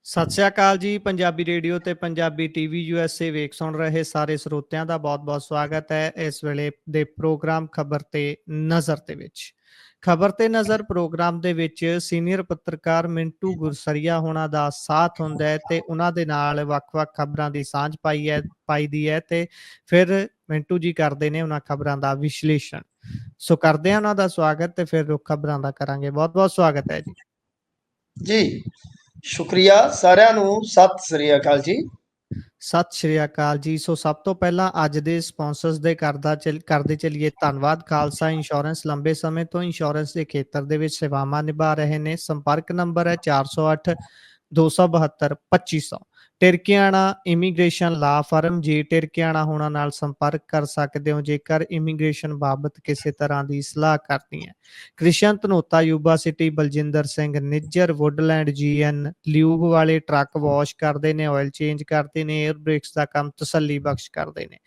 ਸਤਿ ਸ਼੍ਰੀ ਅਕਾਲ ਜੀ। ਪੰਜਾਬੀ ਰੇਡੀਓ ਤੇ ਪੰਜਾਬੀ ਟੀਵੀ ਯੂਐਸਏ ਵੇਖ ਸੁਣ ਰਹੇ ਸਾਰੇ ਸਰੋਤਿਆਂ ਦਾ ਬਹੁਤ-ਬਹੁਤ ਸਵਾਗਤ ਹੈ। ਇਸ ਵੇਲੇ ਦੇ ਪ੍ਰੋਗਰਾਮ ਖਬਰ ਤੇ ਨਜ਼ਰ ਦੇ ਵਿੱਚ। ਖਬਰ ਤੇ ਨਜ਼ਰ ਪ੍ਰੋਗਰਾਮ ਦੇ ਵਿੱਚ ਸੀਨੀਅਰ ਪੱਤਰਕਾਰ ਮਿੰਟੂ ਗੁਰਸਰੀਆ ਹੋਣਾ ਦਾ ਸਾਥ ਹੁੰਦਾ ਹੈ ਤੇ ਉਹਨਾਂ ਦੇ ਨਾਲ ਵੱਖ-ਵੱਖ ਖਬਰਾਂ ਦੀ ਸਾਂਝ ਪਾਈਦੀ ਹੈ ਤੇ ਫਿਰ ਮਿੰਟੂ ਜੀ ਕਰਦੇ ਨੇ ਉਹਨਾਂ ਖਬਰਾਂ ਦਾ ਵਿਸ਼ਲੇਸ਼ਣ। ਸੋ ਕਰਦੇ ਆ ਉਹਨਾਂ ਦਾ ਸਵਾਗਤ ਤੇ ਫਿਰ ਰੁੱਖ ਖਬਰਾਂ ਦਾ ਕਰਾਂਗੇ। ਬਹੁਤ-ਬਹੁਤ ਸਵਾਗਤ ਹੈ ਜੀ। ਜੀ ਸ਼ੁਕਰੀਆ ਸਾਰਿਆਂ ਨੂੰ। ਸਤਿ ਸ੍ਰੀ ਅਕਾਲ ਜੀ। ਸਤਿ ਸ਼੍ਰੀ ਅਕਾਲ ਜੀ। ਸੋ ਸਭ ਤੋਂ ਪਹਿਲਾਂ ਅੱਜ ਦੇ ਸਪਾਂਸਰਸ ਦੇ ਕਰਦੇ ਚੱਲੀਏ ਧੰਨਵਾਦ। ਖਾਲਸਾ ਇੰਸ਼ੋਰੈਂਸ ਲੰਬੇ ਸਮੇਂ ਤੋਂ ਇੰਸ਼ੋਰੈਂਸ ਦੇ ਖੇਤਰ ਦੇ ਵਿੱਚ ਸੇਵਾਵਾਂ ਨਿਭਾ ਰਹੇ ਨੇ। ਸੰਪਰਕ ਨੰਬਰ ਹੈ 408 272 2500। ਟਿਰਕੀਆਣਾ ਇਮੀਗ੍ਰੇਸ਼ਨ ਲਾ ਫਰਮ। ਜੀ ਟਿਰਕੀਆਣਾ ਹੋਣਾ ਨਾਲ ਸੰਪਰਕ ਕਰ ਸਕਦੇ ਹੋ ਜੇਕਰ ਇਮੀਗ੍ਰੇਸ਼ਨ ਬਾਬਤ ਕਿਸੇ ਤਰ੍ਹਾਂ ਦੀ ਸਲਾਹ ਕਰਨੀ ਹੈ। Krishan Dhanota Yuba City. Baljinder Singh Nijjar Woodland GN lube ਵਾਲੇ ਟਰੱਕ ਵਾਸ਼ ਕਰਦੇ ਨੇ, ਆਇਲ ਚੇਂਜ ਕਰਦੇ ਨੇ, 에ਅਰ ਬ੍ਰੇਕਸ ਦਾ ਕੰਮ ਤਸੱਲੀ ਬਖਸ਼ ਕਰਦੇ ਨੇ।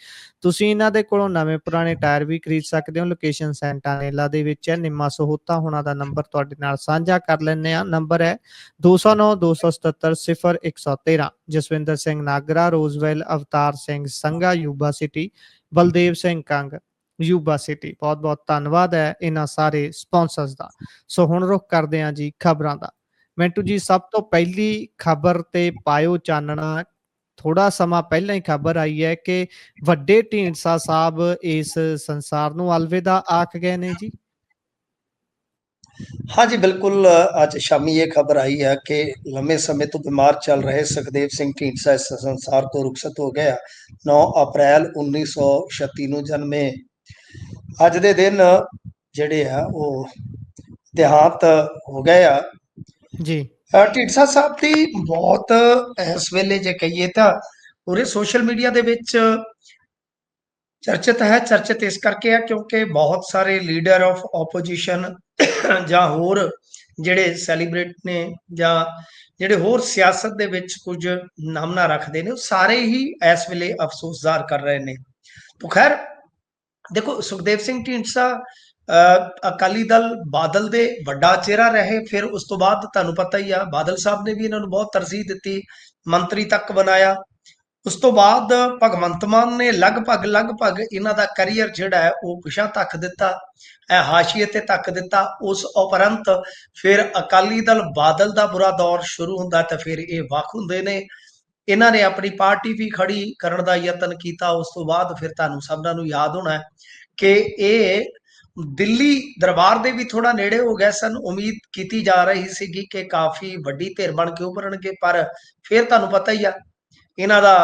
ਤੁਸੀਂ ਇਹਨਾਂ ਦੇ ਕੋਲੋਂ ਨਵੇਂ ਪੁਰਾਣੇ ਟਾਇਰ ਵੀ ਖਰੀਦ ਸਕਦੇ ਹੋ। ਲੋਕੇਸ਼ਨ ਸੈਂਟਾਨੇਲਾ ਦੇ ਵਿੱਚ ਹੈ। ਨਿੰਮਾ ਸਹੋਤਾ ਹੋਣਾ ਦਾ ਨੰਬਰ ਤੁਹਾਡੇ ਨਾਲ ਸਾਂਝਾ ਕਰ ਲੈਂਦੇ ਆ। ਨੰਬਰ ਹੈ 209 277 0113। Jaswinder Singh Nagra Roseville. Avtar Singh Sangha Yuba City. Baldev Singh Kang Yuba City. ਬਹੁਤ ਬਹੁਤ ਧੰਨਵਾਦ ਹੈ ਇਹਨਾਂ ਸਾਰੇ ਸਪਾਂਸਰਸ ਦਾ। ਸੋ ਹੁਣ ਰੁਖ ਕਰਦੇ ਹਾਂ ਜੀ ਖਬਰਾਂ ਦਾ। ਮਿੰਟੂ ਜੀ, ਸਭ ਤੋਂ ਪਹਿਲੀ ਖਬਰ ਤੇ ਪਾਇਓ ਚਾਨਣਾ। ਥੋੜਾ ਸਮਾਂ ਪਹਿਲਾਂ ਹੀ ਖਬਰ ਆਈ ਹੈ ਕਿ ਵੱਡੇ ਢੀਂਡਸਾ ਸਾਹਿਬ ਇਸ ਸੰਸਾਰ ਨੂੰ ਅਲਵਿਦਾ ਆਖ ਗਏ ਨੇ ਜੀ। हाँ जी बिल्कुल। आज शामी ये खबर आई है कि लंबे समय तो बीमार चल रहे सुखदेव सिंह ढींडसा इस संसार तो रुखसत हो गया। 9 अप्रैल 1936 ਨੂੰ ਜਨਮੇ। ਅੱਜ ਦੇ ਦਿਨ ਜਿਹੜੇ ਆ ਉਹ ਦੇਹਾਂਤ ਹੋ ਗਏ ਆ। ਜੀ ਢੀਂਡਸਾ ਸਾਹਿਬ ਦੀ ਬਹੁਤ ਇਸ ਵੇਲੇ ਜੇ ਕਹੀਏ ਤਾਂ ਪੂਰੇ ਸੋਸ਼ਲ ਮੀਡੀਆ ਦੇ ਵਿੱਚ ਚਰਚਿਤ ਹੈ। ਚਰਚਿਤ ਇਸ ਕਰਕੇ ਹੈ ਕਿਉਂਕਿ ਬਹੁਤ ਸਾਰੇ ਲੀਡਰ ਆਫ ਆਪੋਜੀਸ਼ਨ ਜਾਂ ਹੋਰ ਜਿਹੜੇ ਸੈਲੀਬ੍ਰਿਟ ਨੇ ਜਾਂ ਜਿਹੜੇ ਹੋਰ ਸਿਆਸਤ ਦੇ ਵਿੱਚ ਕੁਝ ਨਾਮਨਾ ਰੱਖਦੇ ਨੇ, ਉਹ ਸਾਰੇ ਹੀ ਇਸ ਵੇਲੇ ਅਫਸੋਸ ਜ਼ਾਹਰ ਕਰ ਰਹੇ ਨੇ। ਤਾਂ ਖੈਰ ਦੇਖੋ, ਸੁਖਦੇਵ ਸਿੰਘ ਢੀਂਡਸਾ ਅਕਾਲੀ ਦਲ ਬਾਦਲ ਦੇ ਵੱਡਾ ਚਿਹਰਾ ਰਹੇ। ਫਿਰ ਉਸ ਤੋਂ ਬਾਅਦ ਤੁਹਾਨੂੰ ਪਤਾ ਹੀ ਆ, ਬਾਦਲ ਸਾਹਿਬ ਨੇ ਵੀ ਇਹਨਾਂ ਨੂੰ ਬਹੁਤ ਤਰਜੀਹ ਦਿੱਤੀ, ਮੰਤਰੀ ਤੱਕ ਬਣਾਇਆ। ਉਸ ਤੋਂ ਬਾਅਦ ਭਗਵੰਤ ਮਾਨ ਨੇ ਲਗਭਗ ਇਹਨਾਂ ਦਾ ਕੈਰੀਅਰ ਜਿਹੜਾ ਹੈ ਉਹ ਪਿਛਾਂ ਧੱਕ ਦਿੱਤਾ, ਹਾਸ਼ੀਏ ਤੇ ਧੱਕ ਦਿੱਤਾ। ਉਸ ਉਪਰੰਤ ਫਿਰ ਅਕਾਲੀ ਦਲ ਬਾਦਲ ਦਾ ਬੁਰਾ ਦੌਰ ਸ਼ੁਰੂ ਹੁੰਦਾ ਤਾਂ ਫਿਰ ਇਹ ਵੱਖ ਹੁੰਦੇ ਨੇ। ਇਹਨਾਂ ਨੇ ਆਪਣੀ ਪਾਰਟੀ ਵੀ ਖੜੀ ਕਰਨ ਦਾ ਯਤਨ ਕੀਤਾ। ਉਸ ਤੋਂ ਬਾਅਦ ਫਿਰ ਤੁਹਾਨੂੰ ਸਭਨਾਂ ਨੂੰ ਯਾਦ ਹੋਣਾ ਕਿ ਇਹ ਦਿੱਲੀ ਦਰਬਾਰ ਦੇ ਵੀ ਥੋੜਾ ਨੇੜੇ ਹੋ ਗਏ ਸਨ। ਉਮੀਦ ਕੀਤੀ ਜਾ ਰਹੀ ਸੀਗੀ ਕਿ ਕਾਫੀ ਵੱਡੀ ਧਿਰ ਬਣ ਕੇ ਉਭਰਨਗੇ, ਪਰ ਫਿਰ ਤੁਹਾਨੂੰ ਪਤਾ ਹੀ ਆ ਇਹਨਾਂ ਦਾ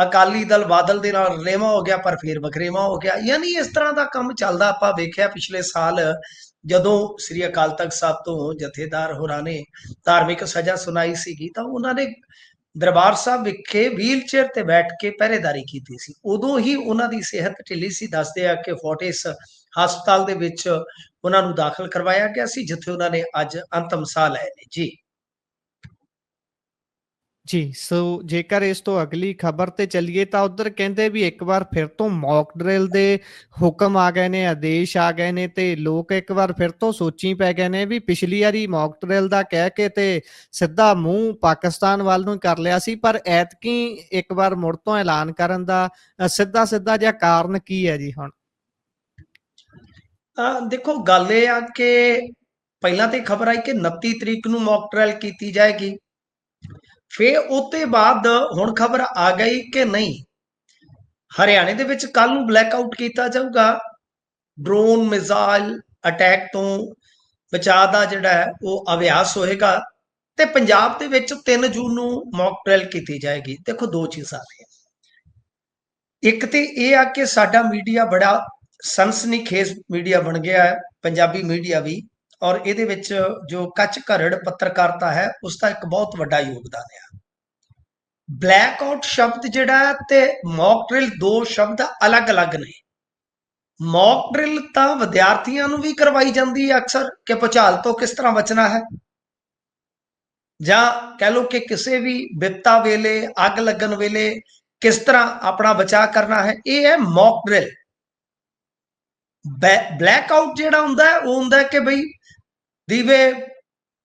ਅਕਾਲੀ ਦਲ ਬਾਦਲ ਦੇ ਨਾਲ ਰਲੇਵਾਂ ਹੋ ਗਿਆ, ਪਰ ਫਿਰ ਵਖਰੇਵਾਂ ਹੋ ਗਿਆ। ਯਾਨੀ ਇਸ ਤਰ੍ਹਾਂ ਦਾ ਕੰਮ ਚੱਲਦਾ ਆਪਾਂ ਵੇਖਿਆ ਪਿਛਲੇ ਸਾਲ ਜਦੋਂ ਸ੍ਰੀ ਅਕਾਲ ਤਖਤ ਸਾਹਿਬ ਤੋਂ ਜਥੇਦਾਰ ਹੋਰਾਂ ਨੇ ਧਾਰਮਿਕ ਸਜ਼ਾ ਸੁਣਾਈ ਸੀਗੀ ਤਾਂ ਉਹਨਾਂ ਨੇ ਦਰਬਾਰ ਸਾਹਿਬ ਵਿਖੇ ਵੀਲ ਚੇਅਰ ਤੇ ਬੈਠ ਕੇ ਪਹਿਰੇਦਾਰੀ ਕੀਤੀ ਸੀ। ਉਦੋਂ ਹੀ ਉਹਨਾਂ ਦੀ ਸਿਹਤ ਢਿੱਲੀ ਸੀ। ਦੱਸਦੇ ਆ ਕਿ ਫੋਰਟਿਸ ਹਸਪਤਾਲ ਦੇ ਵਿੱਚ ਉਹਨਾਂ ਨੂੰ ਦਾਖਲ ਕਰਵਾਇਆ ਗਿਆ ਸੀ, ਜਿੱਥੇ ਉਹਨਾਂ ਨੇ ਅੱਜ ਅੰਤਮ ਸਾਹ ਲਏ ਨੇ ਜੀ। ਜੀ ਸੋ ਜੇਕਰ ਇਸ ਤੋਂ ਅਗਲੀ ਖਬਰ ਤੇ ਚੱਲੀਏ ਤਾਂ ਉਧਰ ਕਹਿੰਦੇ ਵੀ ਇੱਕ ਵਾਰ ਫਿਰ ਤੋਂ ਮੌਕ ਡਰਿਲ ਦੇ ਹੁਕਮ ਆ ਗਏ ਨੇ, ਆਦੇਸ਼ ਆ ਗਏ ਨੇ ਤੇ ਲੋਕ ਇੱਕ ਵਾਰ ਫਿਰ ਤੋਂ ਸੋਚੀ ਪੈ ਗਏ ਨੇ ਵੀ ਪਿਛਲੀ ਵਾਰੀ ਮੌਕ ਡਰਿਲ ਦਾ ਕਹਿ ਕੇ ਤੇ ਸਿੱਧਾ ਮੂੰਹ ਪਾਕਿਸਤਾਨ ਵੱਲ ਨੂੰ ਕਰ ਲਿਆ ਸੀ, ਪਰ ਐਤਕੀ ਇੱਕ ਵਾਰ ਮੁੜ ਤੋਂ ਐਲਾਨ ਕਰਨ ਦਾ ਸਿੱਧਾ ਜਿਹਾ ਕਾਰਨ ਕੀ ਹੈ ਜੀ? ਹੁਣ ਦੇਖੋ, ਗੱਲ ਇਹ ਆ ਕਿ ਪਹਿਲਾਂ ਤੇ ਖਬਰ ਆਈ ਕਿ 29 ਤਰੀਕ ਨੂੰ ਮੌਕ ਡਰਿਲ ਕੀਤੀ ਜਾਏਗੀ। ਫਿਰ ਉਹਤੇ ਬਾਅਦ ਹੁਣ ਖਬਰ ਆ ਗਈ ਕਿ ਨਹੀਂ, ਹਰਿਆਣੇ ਦੇ ਵਿੱਚ ਕੱਲ ਨੂੰ ਬਲੈਕਆਊਟ ਕੀਤਾ ਜਾਊਗਾ। ਡਰੋਨ ਮਿਜ਼ਾਈਲ ਅਟੈਕ ਤੋਂ ਬਚਾਅ ਦਾ ਜਿਹੜਾ ਹੈ ਉਹ ਅਭਿਆਸ ਹੋਏਗਾ ਤੇ ਪੰਜਾਬ ਦੇ ਵਿੱਚ 3 ਜੂਨ ਨੂੰ ਮੌਕ ਡਰਿਲ ਕੀਤੀ ਜਾਏਗੀ। ਦੇਖੋ, ਦੋ ਚੀਜ਼ਾਂ ਨੇ। ਇੱਕ ਤੇ ਇਹ ਆ ਕਿ ਸਾਡਾ ਮੀਡੀਆ ਬੜਾ ਸਨਸਨੀਖੇਜ਼ ਮੀਡੀਆ ਬਣ ਗਿਆ ਹੈ, ਪੰਜਾਬੀ ਮੀਡੀਆ ਵੀ, ਔਰ ਇਹਦੇ ਵਿੱਚ ਜੋ ਕੱਚ ਘਰੜ ਪੱਤਰਕਾਰਤਾ ਹੈ ਉਸ ਦਾ ਇੱਕ ਬਹੁਤ ਵੱਡਾ ਯੋਗਦਾਨ ਹੈ। ਬਲੈਕਆਊਟ ਸ਼ਬਦ ਜਿਹੜਾ ਤੇ ਮੌਕ ਡਰਿਲ ਦੋ ਸ਼ਬਦ ਅਲੱਗ-ਅਲੱਗ ਨੇ। ਮੌਕ ਡਰਿਲ ਤਾਂ ਵਿਦਿਆਰਥੀਆਂ ਨੂੰ ਵੀ ਕਰਵਾਈ ਜਾਂਦੀ ਹੈ ਅਕਸਰ ਕਿ ਭੁਚਾਲ ਤੋਂ ਕਿਸ ਤਰ੍ਹਾਂ ਬਚਣਾ ਹੈ, ਜਾਂ ਕਹਿ ਲਓ ਕਿ ਕਿਸੇ ਵੀ ਵਿਪਤਾ ਵੇਲੇ, ਅੱਗ ਲੱਗਣ ਵੇਲੇ ਕਿਸ ਤਰ੍ਹਾਂ ਆਪਣਾ ਬਚਾਅ ਕਰਨਾ ਹੈ। ਇਹ ਹੈ ਮੌਕ ਡਰਿਲ। ਬਲੈਕਆਊਟ ਜਿਹੜਾ ਹੁੰਦਾ ਉਹ ਹੁੰਦਾ ਕਿ ਬਈ ਦੀਵੇ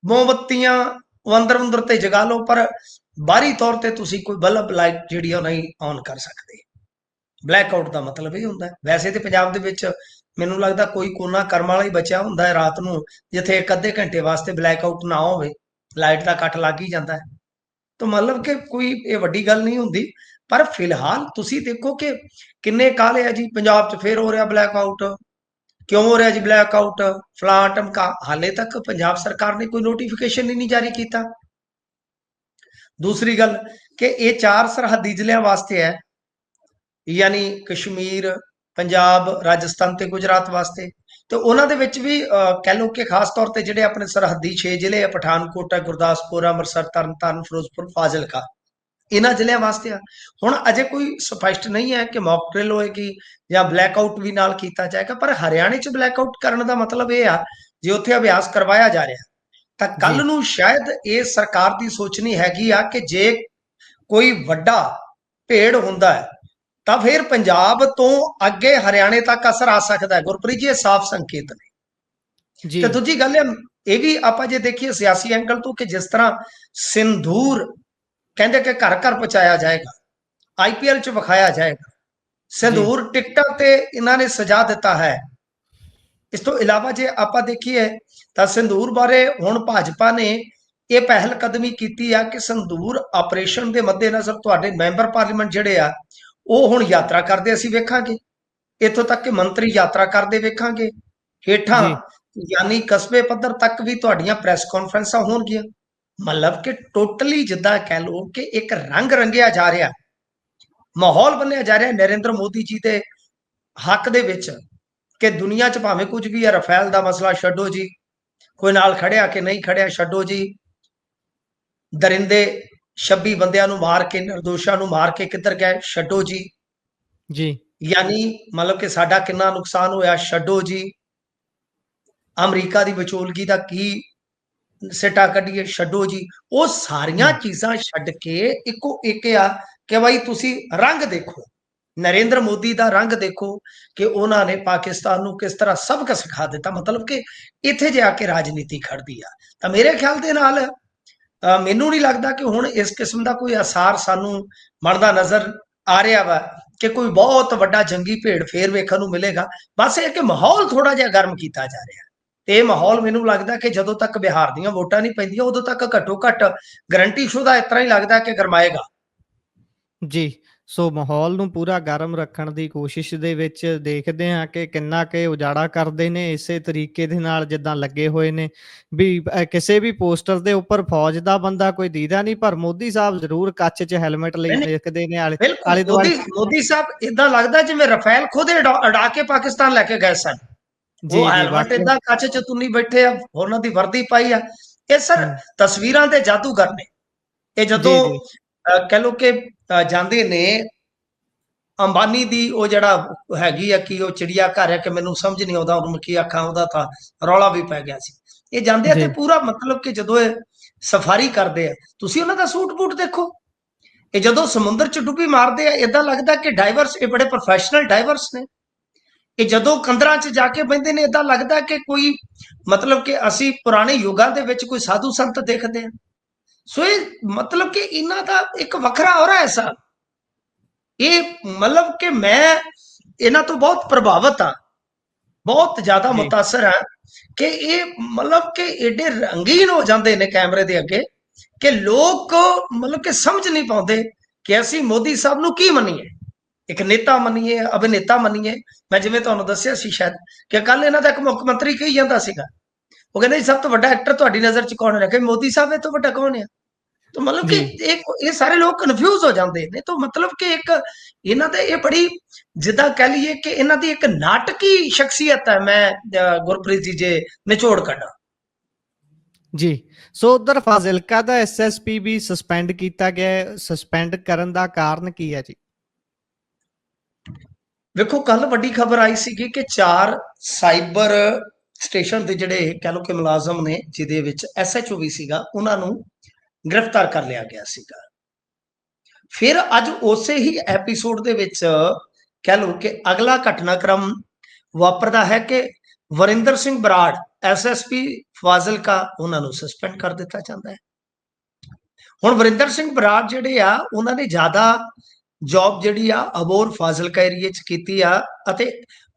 ਮੋਮਬੱਤੀਆਂ ਅੰਦਰ ਤੇ ਜਗਾ ਲਓ, ਪਰ ਬਾਹਰੀ ਤੌਰ ਤੇ ਤੁਸੀਂ ਕੋਈ ਬਲਬ ਲਾਈਟ ਜਿਹੜੀ ਆ ਉਹ ਨਹੀਂ ਔਨ ਕਰ ਸਕਦੇ। ਬਲੈਕਆਊਟ ਦਾ ਮਤਲਬ ਇਹ ਹੁੰਦਾ ਹੈ। ਵੈਸੇ ਤੇ ਪੰਜਾਬ ਦੇ ਵਿੱਚ ਮੈਨੂੰ ਲੱਗਦਾ ਕੋਈ ਕੋਨਾ ਕਰਮ ਵਾਲਾ ਹੀ ਬਚਿਆ ਹੁੰਦਾ ਹੈ ਰਾਤ ਨੂੰ, ਜਿੱਥੇ ਇੱਕ ਅੱਧੇ ਘੰਟੇ ਵਾਸਤੇ ਬਲੈਕਆਊਟ ਨਾ ਹੋਵੇ, ਲਾਈਟ ਦਾ ਕੱਟ ਲੱਗ ਹੀ ਜਾਂਦਾ ਹੈ। ਤਾਂ ਮਤਲਬ ਕਿ ਕੋਈ ਇਹ ਵੱਡੀ ਗੱਲ ਨਹੀਂ ਹੁੰਦੀ। ਪਰ ਫਿਲਹਾਲ ਤੁਸੀਂ ਦੇਖੋ ਕਿ ਕਿੰਨੇ ਕਾਲੇ ਆ ਜੀ, ਪੰਜਾਬ 'ਚ ਫੇਰ ਹੋ ਰਿਹਾ ਬਲੈਕਆਊਟ। ਕਿਉਂ ਹੋ ਰਿਹਾ ਜੀ ਬਲੈਕਆਊਟ? ਫਲਾਂ ਟਮਕਾ। ਹਾਲੇ ਤੱਕ ਪੰਜਾਬ ਸਰਕਾਰ ਨੇ ਕੋਈ ਨੋਟੀਫਿਕੇਸ਼ਨ ਹੀ ਨਹੀਂ ਜਾਰੀ ਕੀਤਾ। ਦੂਸਰੀ ਗੱਲ ਕਿ ਇਹ 4 ਸਰਹੱਦੀ ਜ਼ਿਲ੍ਹਿਆਂ ਵਾਸਤੇ ਹੈ, ਯਾਨੀ ਕਸ਼ਮੀਰ, ਪੰਜਾਬ, ਰਾਜਸਥਾਨ ਤੇ ਗੁਜਰਾਤ ਵਾਸਤੇ। ਤੇ ਉਹਨਾਂ ਦੇ ਵਿੱਚ ਵੀ ਕਹਿ ਲਓ ਕਿ ਖਾਸ ਤੌਰ ਤੇ ਜਿਹੜੇ ਆਪਣੇ ਸਰਹੱਦੀ 6 ਜ਼ਿਲ੍ਹੇ ਆ, ਪਠਾਨਕੋਟ ਹੈ, ਗੁਰਦਾਸਪੁਰ, ਅੰਮ੍ਰਿਤਸਰ, ਤਰਨਤਾਰਨ, ਫਿਰੋਜ਼ਪੁਰ, ਫਾਜ਼ਿਲਕਾ, ਇਹਨਾਂ ਜ਼ਿਲ੍ਹਿਆਂ ਵਾਸਤੇ ਆ। ਹੁਣ ਅਜੇ ਕੋਈ ਸਪਸ਼ਟ ਨਹੀਂ ਹੈ ਕਿ ਮੌਕ ਡਰਿਲ ਹੋਏਗੀ ਜਾਂ ਬਲੈਕਆਊਟ ਵੀ ਨਾਲ ਕੀਤਾ ਜਾਏਗਾ। ਪਰ ਹਰਿਆਣੇ 'ਚ ਬਲੈਕਆਊਟ ਕਰਨ ਦਾ ਮਤਲਬ ਇਹ ਆ ਜੇ ਉੱਥੇ ਅਭਿਆਸ ਕਰਵਾਇਆ ਜਾ ਰਿਹਾ, ਤਾਂ ਜੀ ਕੱਲ ਨੂੰ ਸ਼ਾਇਦ ਇਹ ਸਰਕਾਰ ਦੀ ਸੋਚਣੀ ਹੈਗੀ ਆ ਕਿ ਜੇ ਕੋਈ ਵੱਡਾ ਭੇੜ ਹੁੰਦਾ ਹੈ ਤਾਂ ਫਿਰ ਪੰਜਾਬ ਤੋਂ ਅੱਗੇ ਹਰਿਆਣੇ ਤੱਕ ਅਸਰ ਆ ਸਕਦਾ ਹੈ। ਗੁਰਪ੍ਰੀਤ ਜੀ, ਇਹ ਸਾਫ਼ ਸੰਕੇਤ ਨੇ। ਜੀ ਤੇ ਦੂਜੀ ਗੱਲ ਇਹ ਵੀ ਆਪਾਂ ਜੇ ਦੇਖੀਏ ਸਿਆਸੀ ਐਂਗਲ ਤੋਂ, ਕਿ ਜਿਸ ਤਰ੍ਹਾਂ ਸਿੰਦੂਰ ਕਹਿੰਦੇ ਕਿ ਘਰ ਘਰ ਪਹੁੰਚਾਇਆ ਜਾਏਗਾ, ਆਈਪੀਐਲ 'ਚ ਵਿਖਾਇਆ ਜਾਏਗਾ, ਜੀ ਸਿੰਦੂਰ ਟਿਕਟਾਂ ਤੇ ਇਹਨਾਂ ਨੇ ਸਜਾ ਦਿੱਤਾ ਹੈ। ਇਸ ਤੋਂ ਇਲਾਵਾ ਜੇ ਆਪਾਂ ਦੇਖੀਏ ਤਾਂ ਸਿੰਦੂਰ ਬਾਰੇ ਹੁਣ ਭਾਜਪਾ ਨੇ ਇਹ ਪਹਿਲ ਕਦਮੀ ਕੀਤੀ ਆ ਕਿ ਸਿੰਦੂਰ ਆਪਰੇਸ਼ਨ ਦੇ ਮੱਦੇਨਜ਼ਰ ਤੁਹਾਡੇ ਮੈਂਬਰ ਪਾਰਲੀਮੈਂਟ ਜਿਹੜੇ ਆ ਉਹ ਹੁਣ ਯਾਤਰਾ ਕਰਦੇ ਅਸੀਂ ਵੇਖਾਂਗੇ। ਇੱਥੋਂ ਤੱਕ ਕਿ ਮੰਤਰੀ ਯਾਤਰਾ ਕਰਦੇ ਵੇਖਾਂਗੇ। ਹੇਠਾਂ ਜੀ ਯਾਨੀ ਕਸਬੇ ਪੱਧਰ ਤੱਕ ਵੀ ਤੁਹਾਡੀਆਂ ਪ੍ਰੈਸ ਕਾਨਫਰੰਸਾਂ ਹੋਣਗੀਆਂ। ਮਤਲਬ ਕਿ ਟੋਟਲੀ ਜਿੱਦਾਂ ਕਹਿ ਲਓ ਕਿ ਇੱਕ ਰੰਗ ਰੰਗਿਆ ਜਾ ਰਿਹਾ, ਮਾਹੌਲ ਬਣਿਆ ਜਾ ਰਿਹਾ ਨਰਿੰਦਰ ਮੋਦੀ ਜੀ ਦੇ ਹੱਕ ਦੇ ਵਿੱਚ, ਕਿ ਦੁਨੀਆ 'ਚ ਭਾਵੇਂ ਕੁਝ ਵੀ ਹੈ, ਰਫੇਲ ਦਾ ਮਸਲਾ ਛੱਡੋ ਜੀ, ਕੋਈ ਨਾਲ ਖੜਿਆ ਕਿ ਨਹੀਂ ਖੜਿਆ ਛੱਡੋ ਜੀ, ਦਰਿੰਦੇ 26 ਬੰਦਿਆਂ ਨੂੰ ਮਾਰ ਕੇ, ਨਿਰਦੋਸ਼ਾਂ ਨੂੰ ਮਾਰ ਕੇ ਕਿੱਧਰ ਗਏ ਛੱਡੋ ਜੀ, ਜੀ ਯਾਨੀ ਮਤਲਬ ਕਿ ਸਾਡਾ ਕਿੰਨਾ ਨੁਕਸਾਨ ਹੋਇਆ ਛੱਡੋ ਜੀ, ਅਮਰੀਕਾ ਦੀ ਵਿਚੋਲਗੀ ਦਾ ਕੀ ਸਿੱਟਾ ਕੱਢੀਏ ਛੱਡੋ ਜੀ। ਉਹ ਸਾਰੀਆਂ ਹਮ, ਚੀਜ਼ਾਂ ਛੱਡ ਕੇ ਇੱਕੋ ਇੱਕ ਆ ਕਿ ਬਾਈ ਤੁਸੀਂ ਰੰਗ ਦੇਖੋ, ਨਰਿੰਦਰ ਮੋਦੀ ਦਾ ਰੰਗ ਦੇਖੋ ਕਿ ਉਹਨਾਂ ਨੇ ਪਾਕਿਸਤਾਨ ਨੂੰ ਕਿਸ ਤਰ੍ਹਾਂ ਸਬਕ ਸਿਖਾ ਦਿੱਤਾ। ਮਤਲਬ ਕਿ ਇੱਥੇ ਜੇ ਆ ਕੇ ਰਾਜਨੀਤੀ ਖੜਦੀ ਆ। ਤਾਂ ਮੇਰੇ ਖਿਆਲ ਦੇ ਨਾਲ ਮੈਨੂੰ ਨਹੀਂ ਲੱਗਦਾ ਕਿ ਹੁਣ ਇਸ ਕਿਸਮ ਦਾ ਕੋਈ ਅਸਾਰ ਸਾਨੂੰ ਬਣਦਾ ਨਜ਼ਰ ਆ ਰਿਹਾ ਵਾ ਕਿ ਕੋਈ ਬਹੁਤ ਵੱਡਾ ਜੰਗੀ ਭੇੜ ਫੇਰ ਵੇਖਣ ਨੂੰ ਮਿਲੇਗਾ। ਬਸ ਇਹ ਕਿ ਮਾਹੌਲ ਥੋੜਾ ਜਿਹਾ ਗਰਮ ਕੀਤਾ ਜਾ ਰਿਹਾ, ਤੇ ਇਹ ਮਾਹੌਲ ਮੈਨੂੰ ਲੱਗਦਾ ਕਿ ਜਦੋਂ ਤੱਕ ਬਿਹਾਰ ਦੀਆਂ ਵੋਟਾਂ ਨਹੀਂ ਪੈਂਦੀਆਂ ਉਦੋਂ ਤੱਕ ਘੱਟੋ ਘੱਟ ਗਰੰਟੀ ਸ਼ੁਦਾ ਇਸ ਤਰ੍ਹਾਂ ਹੀ ਲੱਗਦਾ ਕਿ ਗਰਮਾਏਗਾ। ਜੀ ਸੋ ਮਾਹੌਲ ਨੂੰ ਪੂਰਾ ਗਰਮ ਰੱਖਣ ਦੀ ਕੋਸ਼ਿਸ਼ ਦੇ ਵਿੱਚ ਦੇਖਦੇ ਹਾਂ ਕਿ ਕਿੰਨਾ ਕੁ ਉਜਾੜਾ ਕਰਦੇ ਨੇ। ਇਸੇ ਤਰੀਕੇ ਦੇ ਨਾਲ ਜਿੱਦਾਂ ਲੱਗੇ ਹੋਏ ਨੇ ਵੀ ਕਿਸੇ ਵੀ ਪੋਸਟਰ ਦੇ ਉੱਪਰ ਫੌਜ ਦਾ ਬੰਦਾ ਕੋਈ ਦੀਦਾ ਨਹੀਂ, ਪਰ ਮੋਦੀ ਸਾਹਿਬ ਜ਼ਰੂਰ ਕੱਚ 'ਚ ਹੈਲਮਟ ਲਈ ਨਹੀਂ ਨਹੀਂ, ਲਿਖਦੇ ਨੇ ਆਲੇ ਬਿਲਕੁਲ ਆਲੇ ਦੁਆਲੇ। ਮੋਦੀ ਸਾਹਿਬ ਇਦਾਂ ਲੱਗਦਾ ਜਿਵੇਂ ਰਫੇਲ ਖੁਦ ਉਡਾ ਕੇ ਪਾਕਿਸਤਾਨ ਲੈ ਕੇ ਗਏ ਸਨ। ਉਹ ਜੀ ਜੀ ਹੈਲਮਟ ਵਾਕਈ। ਇਦਾਂ ਕੱਚ ਚ ਤੁੰਨੀ ਬੈਠੇ ਆ, ਉਹਨਾਂ ਦੀ ਵਰਦੀ ਪਾਈ ਆ। ਇਹ ਸਰ ਹਮ, ਤਸਵੀਰਾਂ ਦੇ ਜਾਦੂਗਰ ਨੇ। ਇਹ ਜਦੋਂ ਜੀ ਜੀ ਕਹਿ ਲਓ ਕਿ ਜਾਂਦੇ ਨੇ ਅੰਬਾਨੀ ਦੀ ਉਹ ਜਿਹੜਾ ਹੈਗੀ ਆ ਕਿ ਉਹ ਚਿੜੀਆ ਘਰ ਹੈ, ਕਿ ਮੈਨੂੰ ਸਮਝ ਨਹੀਂ ਆਉਂਦਾ ਉਹਨੂੰ ਕੀ ਆਖਾਂ, ਉਹਦਾ ਤਾਂ ਰੌਲਾ ਵੀ ਪੈ ਗਿਆ ਸੀ। ਇਹ ਜਾਂਦੇ ਆ ਤੇ ਜੀ ਪੂਰਾ ਮਤਲਬ ਕਿ ਜਦੋਂ ਇਹ ਸਫਾਰੀ ਕਰਦੇ ਆ, ਤੁਸੀਂ ਉਹਨਾਂ ਦਾ ਸੂਟ ਬੂਟ ਦੇਖੋ। ਇਹ ਜਦੋਂ ਸਮੁੰਦਰ ਚ ਡੁੱਬੀ ਮਾਰਦੇ ਆ ਇਦਾਂ ਲੱਗਦਾ ਕਿ ਡਾਈਵਰਸ, ਇਹ ਬੜੇ ਪ੍ਰੋਫੈਸ਼ਨਲ ਡਾਈਵਰਸ ਨੇ। ਇਹ ਜਦੋਂ ਕੰਦਰਾਂ 'ਚ ਜਾ ਕੇ ਬਹਿੰਦੇ ਨੇ ਇਦਾਂ ਲੱਗਦਾ ਕਿ ਕੋਈ ਮਤਲਬ ਕਿ ਅਸੀਂ ਪੁਰਾਣੇ ਯੁੱਗਾਂ ਦੇ ਵਿੱਚ ਕੋਈ ਸਾਧੂ ਸੰਤ ਦੇਖਦੇ ਹਾਂ। ਸੋ ਇਹ ਮਤਲਬ ਕਿ ਇਹਨਾਂ ਦਾ ਇੱਕ ਵੱਖਰਾ ਔਰਾ ਐਸਾ, ਇਹ ਮਤਲਬ ਕਿ ਮੈਂ ਇਹਨਾਂ ਤੋਂ ਬਹੁਤ ਪ੍ਰਭਾਵਿਤ ਹਾਂ, ਬਹੁਤ ਜ਼ਿਆਦਾ ਜੀ ਮੁਤਾਸਰ ਹਾਂ ਕਿ ਇਹ ਮਤਲਬ ਕਿ ਏਡੇ ਰੰਗੀਨ ਹੋ ਜਾਂਦੇ ਨੇ ਕੈਮਰੇ ਦੇ ਅੱਗੇ ਕਿ ਲੋਕ ਮਤਲਬ ਕਿ ਸਮਝ ਨਹੀਂ ਪਾਉਂਦੇ ਕਿ ਅਸੀਂ ਮੋਦੀ ਸਾਹਿਬ ਨੂੰ ਕੀ ਮੰਨੀਏ, ਇੱਕ ਨੇਤਾ ਮੰਨੀਏ, ਅਭਿਨੇਤਾ ਮੰਨੀਏ। ਮੈਂ ਜਿਵੇਂ ਤੁਹਾਨੂੰ ਦੱਸਿਆ ਸੀ ਸ਼ਾਇਦ ਕਿ ਕੱਲ ਇਹਨਾਂ ਦਾ ਇੱਕ ਮੁੱਖ ਮੰਤਰੀ ਕਹੀ ਜਾਂਦਾ ਸੀਗਾ, ਉਹ ਕਹਿੰਦੇ ਸਭ ਤੋਂ ਵੱਡਾ ਐਕਟਰ ਤੁਹਾਡੀ ਨਜ਼ਰ 'ਚ ਕੌਣ ਹੈ? ਕਿ ਮੋਦੀ ਸਾਹਿਬ ਇਹ ਤੋਂ ਵੱਡਾ ਕੌਣ ਹੈ? ਤਾਂ ਮਤਲਬ ਕਿ ਜੀ ਇਹ ਸਾਰੇ ਲੋਕ ਕਨਫਿਊਜ਼ ਹੋ ਜਾਂਦੇ ਨੇ। ਤਾਂ ਮਤਲਬ ਕਿ ਇੱਕ ਇਹਨਾਂ ਦੇ ਇਹ ਬੜੀ ਜਿੱਦਾਂ ਕਹਿ ਲਈਏ ਕਿ ਇਹਨਾਂ ਦੀ ਇੱਕ ਨਾਟਕੀ ਸ਼ਖਸੀਅਤ ਹੈ। ਮੈਂ ਗੁਰਪ੍ਰੀਤ ਜੀ ਜੇ ਨਿਚੋੜ ਕੱਢਾਂ। ਜੀ ਸੋ ਉਧਰ ਫਾਜ਼ਿਲਕਾ ਦਾ ਐਸਐਸਪੀ ਵੀ ਸਸਪੈਂਡ ਕੀਤਾ ਗਿਆ ਹੈ। ਸਸਪੈਂਡ ਕਰਨ ਦਾ ਕਾਰਨ ਕੀ ਹੈ ਜੀ? ਵੇਖੋ ਕੱਲ ਵੱਡੀ ਖਬਰ ਆਈ ਸੀਗੀ ਕਿ 4 ਸਾਈਬਰ ਸਟੇਸ਼ਨ ਦੇ ਜਿਹੜੇ ਕਹਿ ਲਓ ਕਿ ਮੁਲਾਜ਼ਮ ਨੇ, ਜਿਹਦੇ ਵਿੱਚ ਐਸਐਚਓ ਵੀ ਸੀਗਾ, ਉਹਨਾਂ ਨੂੰ ਗ੍ਰਿਫਤਾਰ ਕਰ ਲਿਆ ਗਿਆ ਸੀਗਾ। ਫਿਰ ਅੱਜ ਉਸੇ ਹੀ ਐਪੀਸੋਡ ਦੇ ਵਿੱਚ ਕਹਿ ਲਓ ਕਿ ਅਗਲਾ ਘਟਨਾਕ੍ਰਮ ਵਾਪਰਦਾ ਹੈ ਕਿ ਵਰਿੰਦਰ ਸਿੰਘ ਬਰਾੜ ਐਸਐਸਪੀ ਫਾਜ਼ਿਲਕਾ, ਉਹਨਾਂ ਨੂੰ ਸਸਪੈਂਡ ਕਰ ਦਿੱਤਾ ਜਾਂਦਾ ਹੈ। ਹੁਣ ਵਰਿੰਦਰ ਸਿੰਘ ਬਰਾੜ ਜਿਹੜੇ ਆ ਉਹਨਾਂ ਨੇ ਜ਼ਿਆਦਾ ਜੌਬ ਜਿਹੜੀ ਆ ਅਬੋਹਰ ਫਾਜ਼ਿਲਕਾ ਏਰੀਏ 'ਚ ਕੀਤੀ ਆ। ਅਤੇ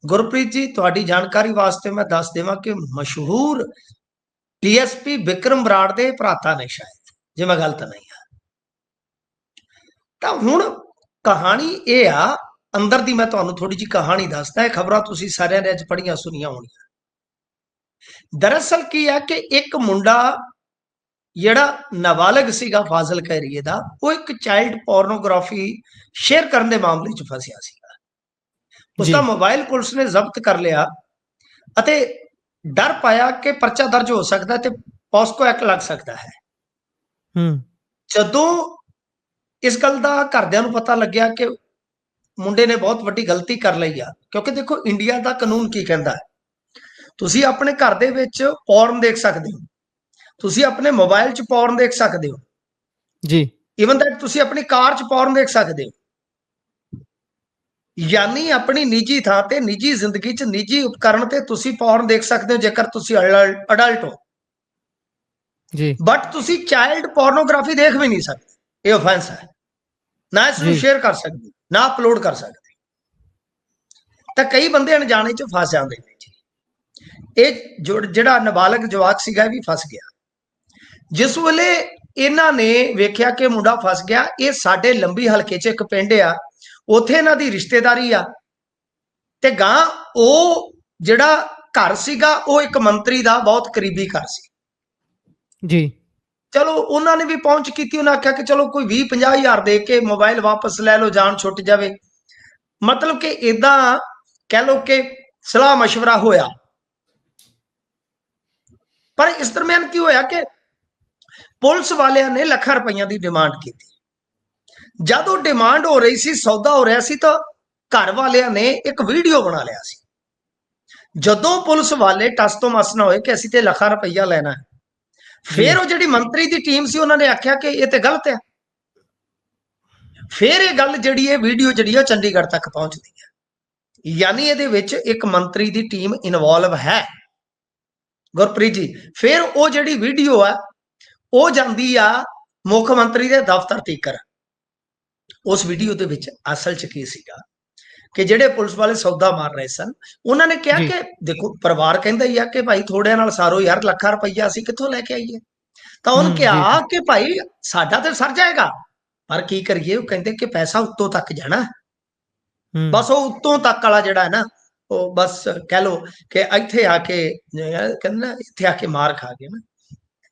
ਗੁਰਪ੍ਰੀਤ ਜੀ ਤੁਹਾਡੀ ਜਾਣਕਾਰੀ ਵਾਸਤੇ ਮੈਂ ਦੱਸ ਦੇਵਾਂ ਕਿ ਮਸ਼ਹੂਰ ਡੀਐਸਪੀ ਵਿਕਰਮ ਬਰਾੜ ਦੇ ਭਰਾਤਾ ਨੇ, ਸ਼ਾਇਦ ਜੇ ਮੈਂ ਗਲਤ ਨਹੀਂ ਆ। ਤਾਂ ਹੁਣ ਕਹਾਣੀ ਇਹ ਆ, ਅੰਦਰ ਦੀ ਮੈਂ ਤੁਹਾਨੂੰ ਥੋੜੀ ਜਿਹੀ ਕਹਾਣੀ ਦੱਸਦਾ। ਇਹ ਖਬਰਾਂ ਤੁਸੀਂ ਸਾਰਿਆਂ ਨੇ ਅੱਜ ਪੜ੍ਹੀਆਂ ਸੁਣੀਆਂ ਹੋਣੀਆਂ। ਦਰਅਸਲ ਕੀ ਹੈ ਕਿ ਇੱਕ ਮੁੰਡਾ ਜਿਹੜਾ ਨਾਬਾਲਗ ਸੀਗਾ ਫਾਜ਼ਿਲਕਾ ਏਰੀਏ ਦਾ, ਉਹ ਇੱਕ ਚਾਈਲਡ ਪੋਰਨੋਗ੍ਰਾਫੀ ਸ਼ੇਅਰ ਕਰਨ ਦੇ ਮਾਮਲੇ 'ਚ ਫਸਿਆ ਸੀਗਾ। ਉਸਦਾ ਮੋਬਾਈਲ ਪੁਲਿਸ ਨੇ ਜ਼ਬਤ ਕਰ ਲਿਆ ਅਤੇ ਡਰ ਪਾਇਆ ਕਿ ਪਰਚਾ ਦਰਜ ਹੋ ਸਕਦਾ ਤੇ ਪੋਸਕੋ ਐਕਟ ਲੱਗ ਸਕਦਾ ਹੈ। ਜਦੋਂ ਇਸ ਗੱਲ ਦਾ ਘਰਦਿਆਂ ਨੂੰ ਪਤਾ ਲੱਗਿਆ ਕਿ ਮੁੰਡੇ ਨੇ ਬਹੁਤ ਵੱਡੀ ਗਲਤੀ ਕਰ ਲਈ ਆ, ਕਿਉਂਕਿ ਦੇਖੋ ਇੰਡੀਆ ਦਾ ਕਾਨੂੰਨ ਕੀ ਕਹਿੰਦਾ ਹੈ, ਤੁਸੀਂ ਆਪਣੇ ਘਰ ਦੇ ਵਿੱਚ ਪੌਰਨ ਦੇਖ ਸਕਦੇ ਹੋ, ਤੁਸੀਂ ਆਪਣੇ ਮੋਬਾਈਲ 'ਚ ਪੌਰਨ ਦੇਖ ਸਕਦੇ ਹੋ ਜੀ, ਇਵਨ ਦੈਟ ਤੁਸੀਂ ਆਪਣੀ ਕਾਰ 'ਚ ਪੌਰਨ ਦੇਖ ਸਕਦੇ ਹੋ। ਯਾਨੀ ਆਪਣੀ ਨਿੱਜੀ ਥਾਂ ਤੇ, ਨਿੱਜੀ ਜ਼ਿੰਦਗੀ 'ਚ, ਨਿੱਜੀ ਉਪਕਰਨ ਤੇ ਤੁਸੀਂ ਪੌਰਨ ਦੇਖ ਸਕਦੇ ਹੋ ਜੇਕਰ ਤੁਸੀਂ ਅਡਲਟ ਹੋ ਜੀ। ਬਟ ਤੁਸੀਂ ਚਾਈਲਡ ਪੋਰਨੋਗ੍ਰਾਫੀ ਦੇਖ ਵੀ ਨਹੀਂ ਸਕਦੇ, ਇਹ ਆਫੈਂਸ ਹੈ। ਨਾ ਇਸ ਨੂੰ ਸ਼ੇਅਰ ਕਰ ਸਕਦੇ, ਨਾ ਅਪਲੋਡ ਕਰ ਸਕਦੇ। ਤਾਂ ਕਈ ਬੰਦੇ ਅਣਜਾਣੇ 'ਚ ਫਸ ਜਾਂਦੇ ਨੇ ਜੀ। ਇਹ ਜਿਹੜਾ ਨਾਬਾਲਗ ਜਵਾਕ ਸੀਗਾ ਇਹ ਵੀ ਫਸ ਗਿਆ। ਜਿਸ ਵੇਲੇ ਇਹਨਾਂ ਨੇ ਵੇਖਿਆ ਕਿ ਮੁੰਡਾ ਫਸ ਗਿਆ, ਇਹ ਸਾਡੇ ਲੰਬੀ ਹਲਕੇ 'ਚ ਇੱਕ ਪਿੰਡ ਆ, ਉੱਥੇ ਇਹਨਾਂ ਦੀ ਰਿਸ਼ਤੇਦਾਰੀ ਆ ਤੇ ਗਾਂ ਉਹ ਜਿਹੜਾ ਘਰ ਸੀਗਾ ਉਹ ਇੱਕ ਮੰਤਰੀ ਦਾ ਬਹੁਤ ਕਰੀਬੀ ਘਰ ਸੀ ਜੀ। ਚਲੋ ਉਹਨਾਂ ਨੇ ਵੀ ਪਹੁੰਚ ਕੀਤੀ, ਉਹਨਾਂ ਆਖਿਆ ਕਿ ਚਲੋ ਕੋਈ 20-50 ਹਜ਼ਾਰ ਦੇ ਕੇ ਮੋਬਾਈਲ ਵਾਪਸ ਲੈ ਲਓ, ਜਾਨ ਛੁੱਟ ਜਾਵੇ। ਮਤਲਬ ਕਿ ਇਦਾਂ ਕਹਿ ਲਓ ਕਿ ਸਲਾਹ ਮਸ਼ਵਰਾ ਹੋਇਆ। ਪਰ ਇਸ ਦਰਮਿਆਨ ਕੀ ਹੋਇਆ ਕਿ ਪੁਲਿਸ ਵਾਲਿਆਂ ਨੇ ਲੱਖਾਂ ਰੁਪਈਆ ਦੀ ਡਿਮਾਂਡ ਕੀਤੀ। ਜਦੋਂ ਡਿਮਾਂਡ ਹੋ ਰਹੀ ਸੀ, ਸੌਦਾ ਹੋ ਰਿਹਾ ਸੀ, ਤਾਂ ਘਰ ਵਾਲਿਆਂ ਨੇ ਇੱਕ ਵੀਡੀਓ ਬਣਾ ਲਿਆ ਸੀ। ਜਦੋਂ ਪੁਲਿਸ ਵਾਲੇ ਟਸ ਤੋਂ ਮਸ ਨਾ ਹੋਏ ਕਿ ਅਸੀਂ ਤੇ ਲੱਖਾਂ ਰੁਪਈਆ ਲੈਣਾ ਹੈ, ਫਿਰ ਉਹ ਜਿਹੜੀ ਮੰਤਰੀ ਦੀ ਟੀਮ ਸੀ ਉਹਨਾਂ ਨੇ ਆਖਿਆ ਕਿ ਇਹ ਤੇ ਗਲਤ ਹੈ। ਫਿਰ ਇਹ ਗੱਲ ਜਿਹੜੀ ਇਹ ਵੀਡੀਓ ਜਿਹੜੀ ਆ ਚੰਡੀਗੜ੍ਹ ਤੱਕ ਪਹੁੰਚਦੀ ਹੈ। ਯਾਨੀ ਇਹਦੇ ਵਿੱਚ ਇੱਕ ਮੰਤਰੀ ਦੀ ਟੀਮ ਇਨਵੋਲਵ ਹੈ ਗੁਰਪ੍ਰੀਤ ਜੀ। ਫਿਰ ਉਹ ਜਿਹੜੀ ਵੀਡੀਓ ਆ ਉਹ ਜਾਂਦੀ ਆ ਮੁੱਖ ਮੰਤਰੀ ਦੇ ਦਫ਼ਤਰ ਤੀਕਰ। ਉਸ ਵੀਡੀਓ ਦੇ ਵਿੱਚ ਅਸਲ 'ਚ ਕੀ ਸੀਗਾ ਕਿ ਜਿਹੜੇ ਪੁਲਿਸ ਵਾਲੇ ਸੌਦਾ ਮਾਰ ਰਹੇ ਸਨ, ਉਹਨਾਂ ਨੇ ਕਿਹਾ ਕਿ ਦੇਖੋ ਪਰਿਵਾਰ ਕਹਿੰਦਾ ਹੀ ਆ ਕਿ ਭਾਈ ਥੋੜਿਆਂ ਨਾਲ ਸਾਰੋ ਯਾਰ, ਲੱਖਾਂ ਰੁਪਈਆ ਅਸੀਂ ਕਿੱਥੋਂ ਲੈ ਕੇ ਆਈਏ। ਤਾਂ ਉਹਨੂੰ ਕਿਹਾ ਕਿ ਭਾਈ ਸਾਡਾ ਤੇ ਸਰ ਜਾਏਗਾ, ਪਰ ਕੀ ਕਰੀਏ। ਉਹ ਕਹਿੰਦੇ ਕਿ ਪੈਸਾ ਉੱਤੋਂ ਤੱਕ ਜਾਣਾ, ਬਸ ਉਹ ਉੱਤੋਂ ਤੱਕ ਵਾਲਾ ਜਿਹੜਾ ਹੈ ਨਾ, ਉਹ ਬਸ ਕਹਿ ਲਓ ਕਿ ਇੱਥੇ ਆ ਕੇ ਕਹਿੰਦੇ ਇੱਥੇ ਆ ਕੇ ਮਾਰ ਖਾ ਗਏ ਨਾ,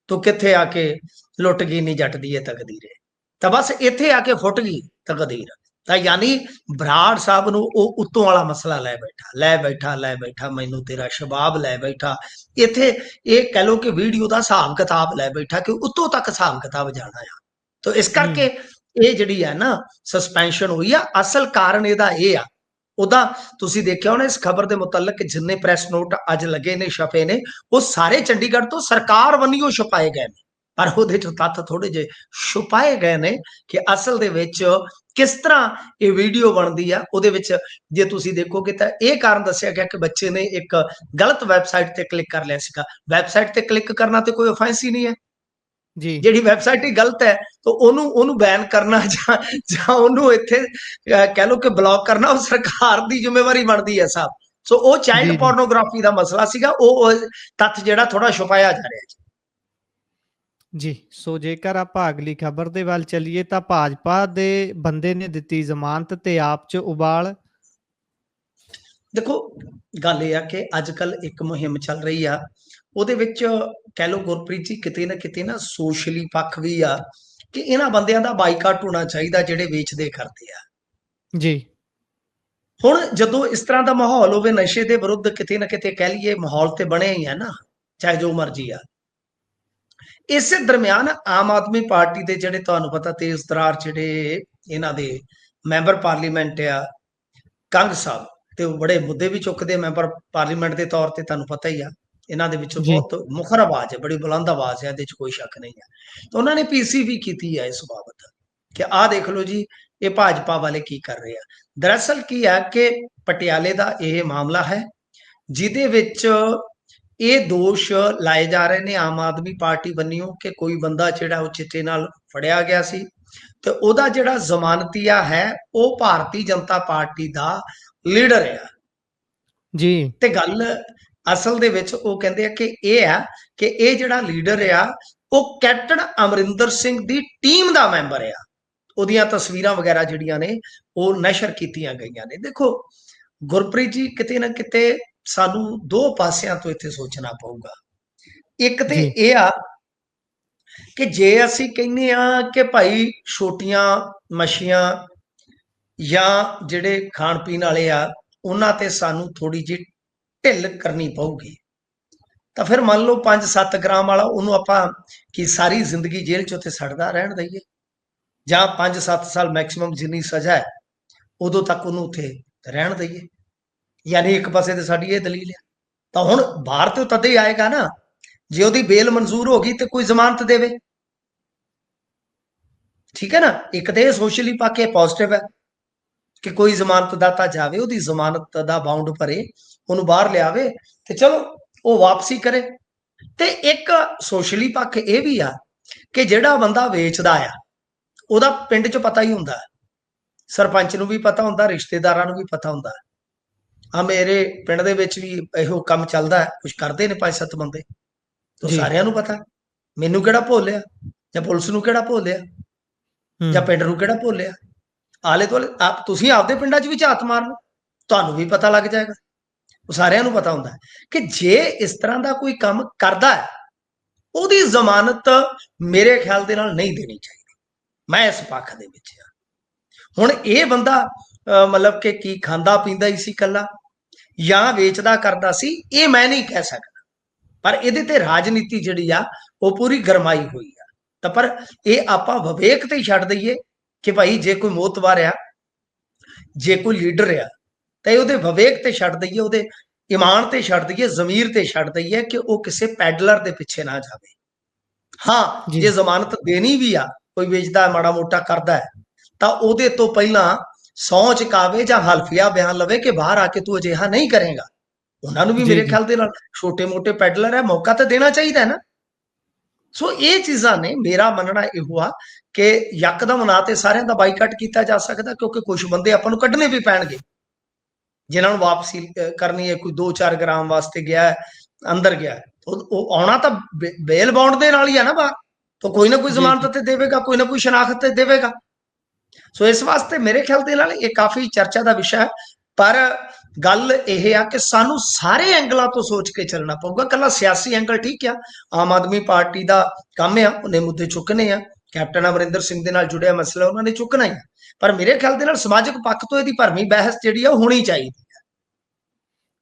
ਤੂੰ ਕਿੱਥੇ ਆ ਕੇ ਲੁੱਟ ਗਈ ਨਹੀਂ ਜੱਟ ਦੀ ਇਹ ਤਕਦੀਰ। ਤਾਂ ਬਸ ਇੱਥੇ ਆ ਕੇ ਫੁੱਟ ਗਈ ਤਕਦੀਰ। ਤਾਂ ਯਾਨੀ ਬਰਾੜ ਸਾਹਿਬ ਨੂੰ ਉਹ ਉੱਤੋਂ ਵਾਲਾ ਮਸਲਾ ਲੈ ਬੈਠਾ, ਮੈਨੂੰ ਤੇਰਾ ਸ਼ਬਾਬ ਲੈ ਬੈਠਾ। ਇੱਥੇ ਇਹ ਕਹਿ ਲਓ ਕਿ ਵੀਡੀਓ ਦਾ ਹਿਸਾਬ ਕਿਤਾਬ ਲੈ ਬੈਠਾ ਕਿ ਉੱਤੋਂ ਤੱਕ ਹਿਸਾਬ ਕਿਤਾਬ ਜਾਣਾ ਆ। ਤਾਂ ਇਸ ਕਰਕੇ ਇਹ ਜਿਹੜੀ ਹੈ ਨਾ ਸਸਪੈਂਸ਼ਨ ਹੋਈ ਆ। ਅਸਲ ਕਾਰਨ ਇਹਦਾ ਇਹ ਆ, ਉਹਦਾ ਤੁਸੀਂ ਦੇਖਿਆ ਹੋਣਾ ਇਸ ਖਬਰ ਦੇ ਮੁਤਲਕ ਜਿੰਨੇ ਪ੍ਰੈਸ ਨੋਟ ਅੱਜ ਲੱਗੇ ਨੇ, ਛਪੇ ਨੇ, ਉਹ ਸਾਰੇ ਚੰਡੀਗੜ੍ਹ ਤੋਂ ਸਰਕਾਰ ਵੱਲੋਂ ਛਪਾਏ ਗਏ ਨੇ। ਪਰ ਉਹਦੇ ਚ ਤੱਥ ਥੋੜੇ ਜਿਹੇ ਛੁਪਾਏ ਗਏ ਨੇ ਕਿ ਅਸਲ ਦੇ ਵਿੱਚ ਕਿਸ ਤਰ੍ਹਾਂ ਇਹ ਵੀਡੀਓ ਬਣਦੀ ਆ। ਉਹਦੇ ਵਿੱਚ ਜੇ ਤੁਸੀਂ ਦੇਖੋਗੇ ਤਾਂ ਇਹ ਕਾਰਨ ਦੱਸਿਆ ਗਿਆ ਕਿ ਬੱਚੇ ਨੇ ਇੱਕ ਗਲਤ ਵੈਬਸਾਈਟ ਤੇ ਕਲਿੱਕ ਕਰ ਲਿਆ ਸੀਗਾ। ਵੈਬਸਾਈਟ ਤੇ ਕਲਿੱਕ ਕਰਨਾ ਤੇ ਕੋਈ ਆਫੈਂਸ ਹੀ ਨਹੀਂ ਹੈ ਜੀ। ਜਿਹੜੀ ਵੈਬਸਾਈਟ ਹੀ ਗਲਤ ਹੈ ਤਾਂ ਉਹਨੂੰ ਬੈਨ ਕਰਨਾ ਜਾਂ ਉਹਨੂੰ ਇੱਥੇ ਕਹਿ ਲਓ ਕਿ ਬਲੌਕ ਕਰਨਾ ਉਹ ਸਰਕਾਰ ਦੀ ਜ਼ਿੰਮੇਵਾਰੀ ਬਣਦੀ ਹੈ ਸਾਹਿਬ। ਸੋ ਉਹ ਚਾਈਲਡ ਪੋਰਨੋਗ੍ਰਾਫੀ ਦਾ ਮਸਲਾ ਸੀਗਾ, ਉਹ ਤੱਥ ਜਿਹੜਾ ਥੋੜਾ ਛੁਪਾਇਆ ਜਾ ਰਿਹਾ ਜੀ। ਜੀ, ਸੋ ਜੇਕਰ ਆਪਾਂ ਅਗਲੀ ਖਬਰ ਦੇ ਵੱਲ ਚੱਲੀਏ ਤਾਂ ਭਾਜਪਾ ਦੇ ਬੰਦੇ ਨੇ ਦਿੱਤੀ ਜ਼ਮਾਨਤ ਤੇ ਆਪ 'ਚ ਉਬਾਲ। ਦੇਖੋ ਗੱਲ ਇਹ ਆ ਕਿ ਅੱਜ ਕੱਲ ਇੱਕ ਮੁਹਿੰਮ ਚੱਲ ਰਹੀ ਆ, ਉਹਦੇ ਵਿੱਚ ਕਹਿ ਲਓ ਗੁਰਪ੍ਰੀਤ ਜੀ ਕਿਤੇ ਨਾ ਕਿਤੇ ਨਾ ਸੋਸ਼ਲੀ ਪੱਖ ਵੀ ਆ ਕਿ ਇਹਨਾਂ ਬੰਦਿਆਂ ਦਾ ਬਾਈਕਾਟ ਹੋਣਾ ਚਾਹੀਦਾ ਜਿਹੜੇ ਵੇਚਦੇ ਕਰਦੇ ਆ ਜੀ। ਹੁਣ ਜਦੋਂ ਇਸ ਤਰ੍ਹਾਂ ਦਾ ਮਾਹੌਲ ਹੋਵੇ ਨਸ਼ੇ ਦੇ ਵਿਰੁੱਧ, ਕਿਤੇ ਨਾ ਕਿਤੇ ਕਹਿ ਲਈਏ ਮਾਹੌਲ ਤੇ ਬਣਿਆ ਹੀ ਹੈ ਨਾ, ਚਾਹੇ ਜੋ ਮਰਜ਼ੀ ਆ। ਇਸੇ ਦਰਮਿਆਨ ਆਮ ਆਦਮੀ ਪਾਰਟੀ ਦੇ ਜਿਹੜੇ ਤੁਹਾਨੂੰ ਪਤਾ ਤੇਜ਼ ਤਰਾਰ ਜਿਹੜੇ ਇਹਨਾਂ ਦੇ ਮੈਂਬਰ ਪਾਰਲੀਮੈਂਟ ਆ ਕੰਗ ਸਾਹਿਬ, ਤੇ ਉਹ ਬੜੇ ਮੁੱਦੇ ਵੀ ਚੁੱਕਦੇ ਮੈਂਬਰ ਪਾਰਲੀਮੈਂਟ ਦੇ ਤੌਰ ਤੇ, ਤੁਹਾਨੂੰ ਪਤਾ ਹੀ ਆ। ਇਹਨਾਂ ਦੇ ਵਿੱਚੋਂ ਬਹੁਤ ਮੁਖਰ ਆਵਾਜ਼ ਹੈ, ਬੜੀ ਬੁਲੰਦ ਆਵਾਜ਼ ਹੈ, ਇਹਦੇ 'ਚ ਕੋਈ ਸ਼ੱਕ ਨਹੀਂ ਹੈ। ਤਾਂ ਉਹਨਾਂ ਨੇ ਪੀਸੀ ਵੀ ਕੀਤੀ ਹੈ ਇਸ ਬਾਬਤ ਕਿ ਆਹ ਦੇਖ ਲਓ ਜੀ ਇਹ ਭਾਜਪਾ ਵਾਲੇ ਕੀ ਕਰ ਰਹੇ ਆ। ਦਰਅਸਲ ਕੀ ਹੈ ਕਿ ਪਟਿਆਲੇ ਦਾ ਇਹ ਮਾਮਲਾ ਹੈ ਜਿਹਦੇ ਵਿੱਚ ਇਹ ਦੋਸ਼ ਲਾਏ ਜਾ ਰਹੇ ਨੇ ਆਮ ਆਦਮੀ ਪਾਰਟੀ ਬੰਨਿਓ ਕਿ ਕੋਈ ਬੰਦਾ ਜਿਹੜਾ ਉਹ ਚਿੱਟੇ ਨਾਲ ਫੜਿਆ ਗਿਆ ਸੀ ਤੇ ਉਹਦਾ ਜਿਹੜਾ ਜ਼ਮਾਨਤੀਆ ਹੈ ਉਹ ਭਾਰਤੀ ਜਨਤਾ ਪਾਰਟੀ ਦਾ ਲੀਡਰ ਆ। ਜੀ ਤੇ ਗੱਲ ਅਸਲ ਦੇ ਵਿੱਚ ਉਹ ਕਹਿੰਦੇ ਆ ਕਿ ਇਹ ਆ ਕਿ ਇਹ ਜਿਹੜਾ ਲੀਡਰ ਆ ਉਹ ਕੈਪਟਨ ਅਮਰਿੰਦਰ ਸਿੰਘ ਦੀ ਟੀਮ ਦਾ ਮੈਂਬਰ ਆ। ਉਹਦੀਆਂ ਤਸਵੀਰਾਂ ਵਗੈਰਾ ਜਿਹੜੀਆਂ ਨੇ ਉਹ ਨਸ਼ਰ ਕੀਤੀਆਂ ਗਈਆਂ ਨੇ। ਦੇਖੋ ਗੁਰਪ੍ਰੀਤ ਜੀ, ਕਿਤੇ ਨਾ ਕਿਤੇ ਸਾਨੂੰ ਦੋ ਪਾਸਿਆਂ ਤੋਂ ਇੱਥੇ ਸੋਚਣਾ ਪਊਗਾ। ਇੱਕ ਤੇ ਜੀ ਇਹ ਆ ਕਿ ਜੇ ਅਸੀਂ ਕਹਿੰਦੇ ਆ ਕਿ ਭਾਈ ਛੋਟੀਆਂ ਮੱਛੀਆਂ ਜਾਂ ਜਿਹੜੇ ਖਾਣ ਪੀਣ ਵਾਲੇ ਆ ਉਹਨਾਂ ਤੇ ਸਾਨੂੰ ਥੋੜੀ ਜਿਹੀ ਢਿੱਲ ਕਰਨੀ ਪਊਗੀ, ਤਾਂ ਫਿਰ ਮੰਨ ਲਓ 5-7 ਗ੍ਰਾਮ ਵਾਲਾ ਉਹਨੂੰ ਆਪਾਂ ਕੀ ਸਾਰੀ ਜ਼ਿੰਦਗੀ ਜੇਲ੍ਹ 'ਚ ਉੱਥੇ ਸੜਦਾ ਰਹਿਣ ਦਈਏ, ਜਾਂ 5-7 ਸਾਲ ਮੈਕਸਿਮਮ ਜਿੰਨੀ ਸਜ਼ਾ ਹੈ ਉਦੋਂ ਤੱਕ ਉਹਨੂੰ ਉੱਥੇ ਰਹਿਣ ਦਈਏ। ਯਾਨੀ ਇੱਕ ਪਾਸੇ ਤੇ ਸਾਡੀ ਇਹ ਦਲੀਲ ਹੈ। ਤਾਂ ਹੁਣ ਬਾਹਰ ਤੋਂ ਤਦੇ ਹੀ ਆਏਗਾ ਨਾ ਜੇ ਉਹਦੀ ਬੇਲ ਮਨਜ਼ੂਰ ਹੋ ਗਈ ਤੇ ਕੋਈ ਜ਼ਮਾਨਤ ਦੇਵੇ। ਠੀਕ ਹੈ ਨਾ, ਇੱਕ ਤੇ ਸੋਸ਼ਲੀ ਪੱਖ ਪੋਜ਼ਿਟਿਵ ਹੈ ਕਿ ਕੋਈ ਜ਼ਮਾਨਤ ਦਾਤਾ ਜਾਵੇ, ਉਹਦੀ ਜ਼ਮਾਨਤ ਦਾ ਬਾਉਂਡ ਭਰੇ, ਉਹਨੂੰ ਬਾਹਰ ਲਿਆਵੇ ਤੇ ਚਲੋ ਉਹ ਵਾਪਸੀ ਕਰੇ। ਤੇ ਇੱਕ ਸੋਸ਼ਲੀ ਪੱਖ ਇਹ ਵੀ ਆ ਕਿ ਜਿਹੜਾ ਬੰਦਾ ਵੇਚਦਾ ਆ ਉਹਦਾ ਪਿੰਡ 'ਚ ਪਤਾ ਹੀ ਹੁੰਦਾ, ਸਰਪੰਚ ਨੂੰ ਵੀ ਪਤਾ ਹੁੰਦਾ, ਰਿਸ਼ਤੇਦਾਰਾਂ ਨੂੰ ਵੀ ਪਤਾ ਹੁੰਦਾ। ਆ ਮੇਰੇ ਪਿੰਡ ਦੇ ਵਿੱਚ ਵੀ ਇਹੋ ਕੰਮ ਚੱਲਦਾ ਹੈ, ਕੁਝ ਕਰਦੇ ਨੇ 5-7 ਬੰਦੇ, ਤਾਂ ਜੀ ਸਾਰਿਆਂ ਨੂੰ ਪਤਾ। ਮੈਨੂੰ ਕਿਹੜਾ ਭੋਲਿਆ, ਜਾਂ ਪੁਲਿਸ ਨੂੰ ਕਿਹੜਾ ਭੋਲਿਆ, ਜਾਂ ਹੂੰ ਪਿੰਡ ਨੂੰ ਕਿਹੜਾ ਭੋਲਿਆ। ਆਲੇ ਦੁਆਲੇ ਤੁਸੀਂ ਆਪਦੇ ਪਿੰਡਾਂ 'ਚ ਵੀ ਝਾਤ ਮਾਰ ਲਓ, ਤੁਹਾਨੂੰ ਵੀ ਪਤਾ ਲੱਗ ਜਾਏਗਾ। ਉਹ ਸਾਰਿਆਂ ਨੂੰ ਪਤਾ ਹੁੰਦਾ ਕਿ ਜੇ ਇਸ ਤਰ੍ਹਾਂ ਦਾ ਕੋਈ ਕੰਮ ਕਰਦਾ ਹੈ ਉਹਦੀ ਜ਼ਮਾਨਤ ਮੇਰੇ ਖਿਆਲ ਦੇ ਨਾਲ ਨਹੀਂ ਦੇਣੀ ਚਾਹੀਦੀ। ਮੈਂ ਇਸ ਪੱਖ ਦੇ ਵਿੱਚ ਆ। ਹੁਣ ਇਹ ਬੰਦਾ ਮਤਲਬ ਕਿ ਕੀ ਖਾਂਦਾ ਪੀਂਦਾ ਹੀ ਸੀ ਇਕੱਲਾ ਜਾਂ ਵੇਚਦਾ ਕਰਦਾ ਸੀ, ਇਹ ਮੈਂ ਨਹੀਂ ਕਹਿ ਸਕਦਾ, ਪਰ ਇਹਦੇ ਤੇ ਰਾਜਨੀਤੀ ਜਿਹੜੀ ਆ ਉਹ ਪੂਰੀ ਗਰਮਾਈ ਹੋਈ ਆ। ਤਾਂ ਪਰ ਇਹ ਆਪਾਂ ਵਿਵੇਕ ਤੇ ਹੀ ਛੱਡ ਦਈਏ ਕਿ ਭਾਈ ਜੇ ਕੋਈ ਮੋਤਬਾਰ ਆ, ਜੇ ਕੋਈ ਲੀਡਰ ਆ, ਤਾਂ ਇਹ ਉਹਦੇ ਵਿਵੇਕ ਤੇ ਛੱਡ ਦਈਏ, ਉਹਦੇ ਈਮਾਨ ਤੇ ਛੱਡ ਦਈਏ, ਜ਼ਮੀਰ ਤੇ ਛੱਡ ਦਈਏ ਕਿ ਉਹ ਕਿਸੇ ਪੈਡਲਰ ਦੇ ਪਿੱਛੇ ਨਾ ਜਾਵੇ। ਹਾਂ, ਜੀ ਜੇ ਜ਼ਮਾਨਤ ਦੇਣੀ ਵੀ ਆ, ਕੋਈ ਵੇਚਦਾ ਮਾੜਾ ਮੋਟਾ ਕਰਦਾ ਹੈ, ਤਾਂ ਉਹਦੇ ਤੋਂ ਪਹਿਲਾਂ ਸਹੁੰ ਚੁਕਾਵੇ ਜਾਂ ਹਲਫੀਆ ਬਿਆਨ ਲਵੇ ਕਿ ਬਾਹਰ ਆ ਕੇ ਤੂੰ ਅਜਿਹਾ ਨਹੀਂ ਕਰੇਗਾ। ਉਹਨਾਂ ਨੂੰ ਵੀ ਜੀ ਮੇਰੇ ਜੀ ਖਿਆਲ ਦੇ ਨਾਲ ਛੋਟੇ ਮੋਟੇ ਪੈਡਲਰ ਹੈ, ਮੌਕਾ ਤਾਂ ਦੇਣਾ ਚਾਹੀਦਾ ਹੈ ਨਾ। ਸੋ ਇਹ ਚੀਜ਼ਾਂ ਨੇ, ਮੇਰਾ ਮੰਨਣਾ ਇਹੋ ਆ ਕਿ ਯਕਦਮ ਨਾ ਤੇ ਸਾਰਿਆਂ ਦਾ ਬਾਈਕਾਟ ਕੀਤਾ ਜਾ ਸਕਦਾ, ਕਿਉਂਕਿ ਕੁਝ ਬੰਦੇ ਆਪਾਂ ਨੂੰ ਕੱਢਣੇ ਵੀ ਪੈਣਗੇ ਜਿਨ੍ਹਾਂ ਨੂੰ ਵਾਪਸੀ ਕਰਨੀ ਹੈ। ਕੋਈ 2-4 ਗ੍ਰਾਮ ਵਾਸਤੇ ਗਿਆ, ਅੰਦਰ ਗਿਆ, ਉਹ ਆਉਣਾ ਤਾਂ ਬੇਲ ਬਾਉਂਡ ਦੇ ਨਾਲ ਹੀ ਆ ਨਾ ਬਾਹਰ, ਤਾਂ ਕੋਈ ਨਾ ਕੋਈ ਜੀ ਜ਼ਮਾਨਤ ਤੇ ਦੇਵੇਗਾ, ਕੋਈ ਨਾ ਕੋਈ ਸ਼ਨਾਖਤ ਤੇ ਦੇਵੇਗਾ। ਸੋ ਇਸ ਵਾਸਤੇ ਮੇਰੇ ਖਿਆਲ ਦੇ ਨਾਲ ਇਹ ਕਾਫੀ ਚਰਚਾ ਦਾ ਵਿਸ਼ਾ ਹੈ। ਪਰ ਗੱਲ ਇਹ ਆ ਕਿ ਸਾਨੂੰ ਸਾਰੇ ਐਂਗਲਾਂ ਤੋਂ ਸੋਚ ਕੇ ਚੱਲਣਾ ਪਊਗਾ। ਕੱਲਾ ਸਿਆਸੀ ਐਂਗਲ ਠੀਕ ਆ, ਆਮ ਆਦਮੀ ਪਾਰਟੀ ਦਾ ਕੰਮ ਆ, ਉਹਨੇ ਮੁੱਦੇ ਚੁੱਕਣੇ ਆ, ਕੈਪਟਨ ਅਮਰਿੰਦਰ ਸਿੰਘ ਦੇ ਨਾਲ ਜੁੜਿਆ ਮਸਲਾ ਉਹਨਾਂ ਨੇ ਚੁੱਕਣਾ ਹੀ ਆ। ਪਰ ਮੇਰੇ ਖਿਆਲ ਦੇ ਨਾਲ ਸਮਾਜਿਕ ਪੱਖ ਤੋਂ ਇਹਦੀ ਭਰਵੀਂ ਬਹਿਸ ਜਿਹੜੀ ਆ ਉਹ ਹੋਣੀ ਚਾਹੀਦੀ।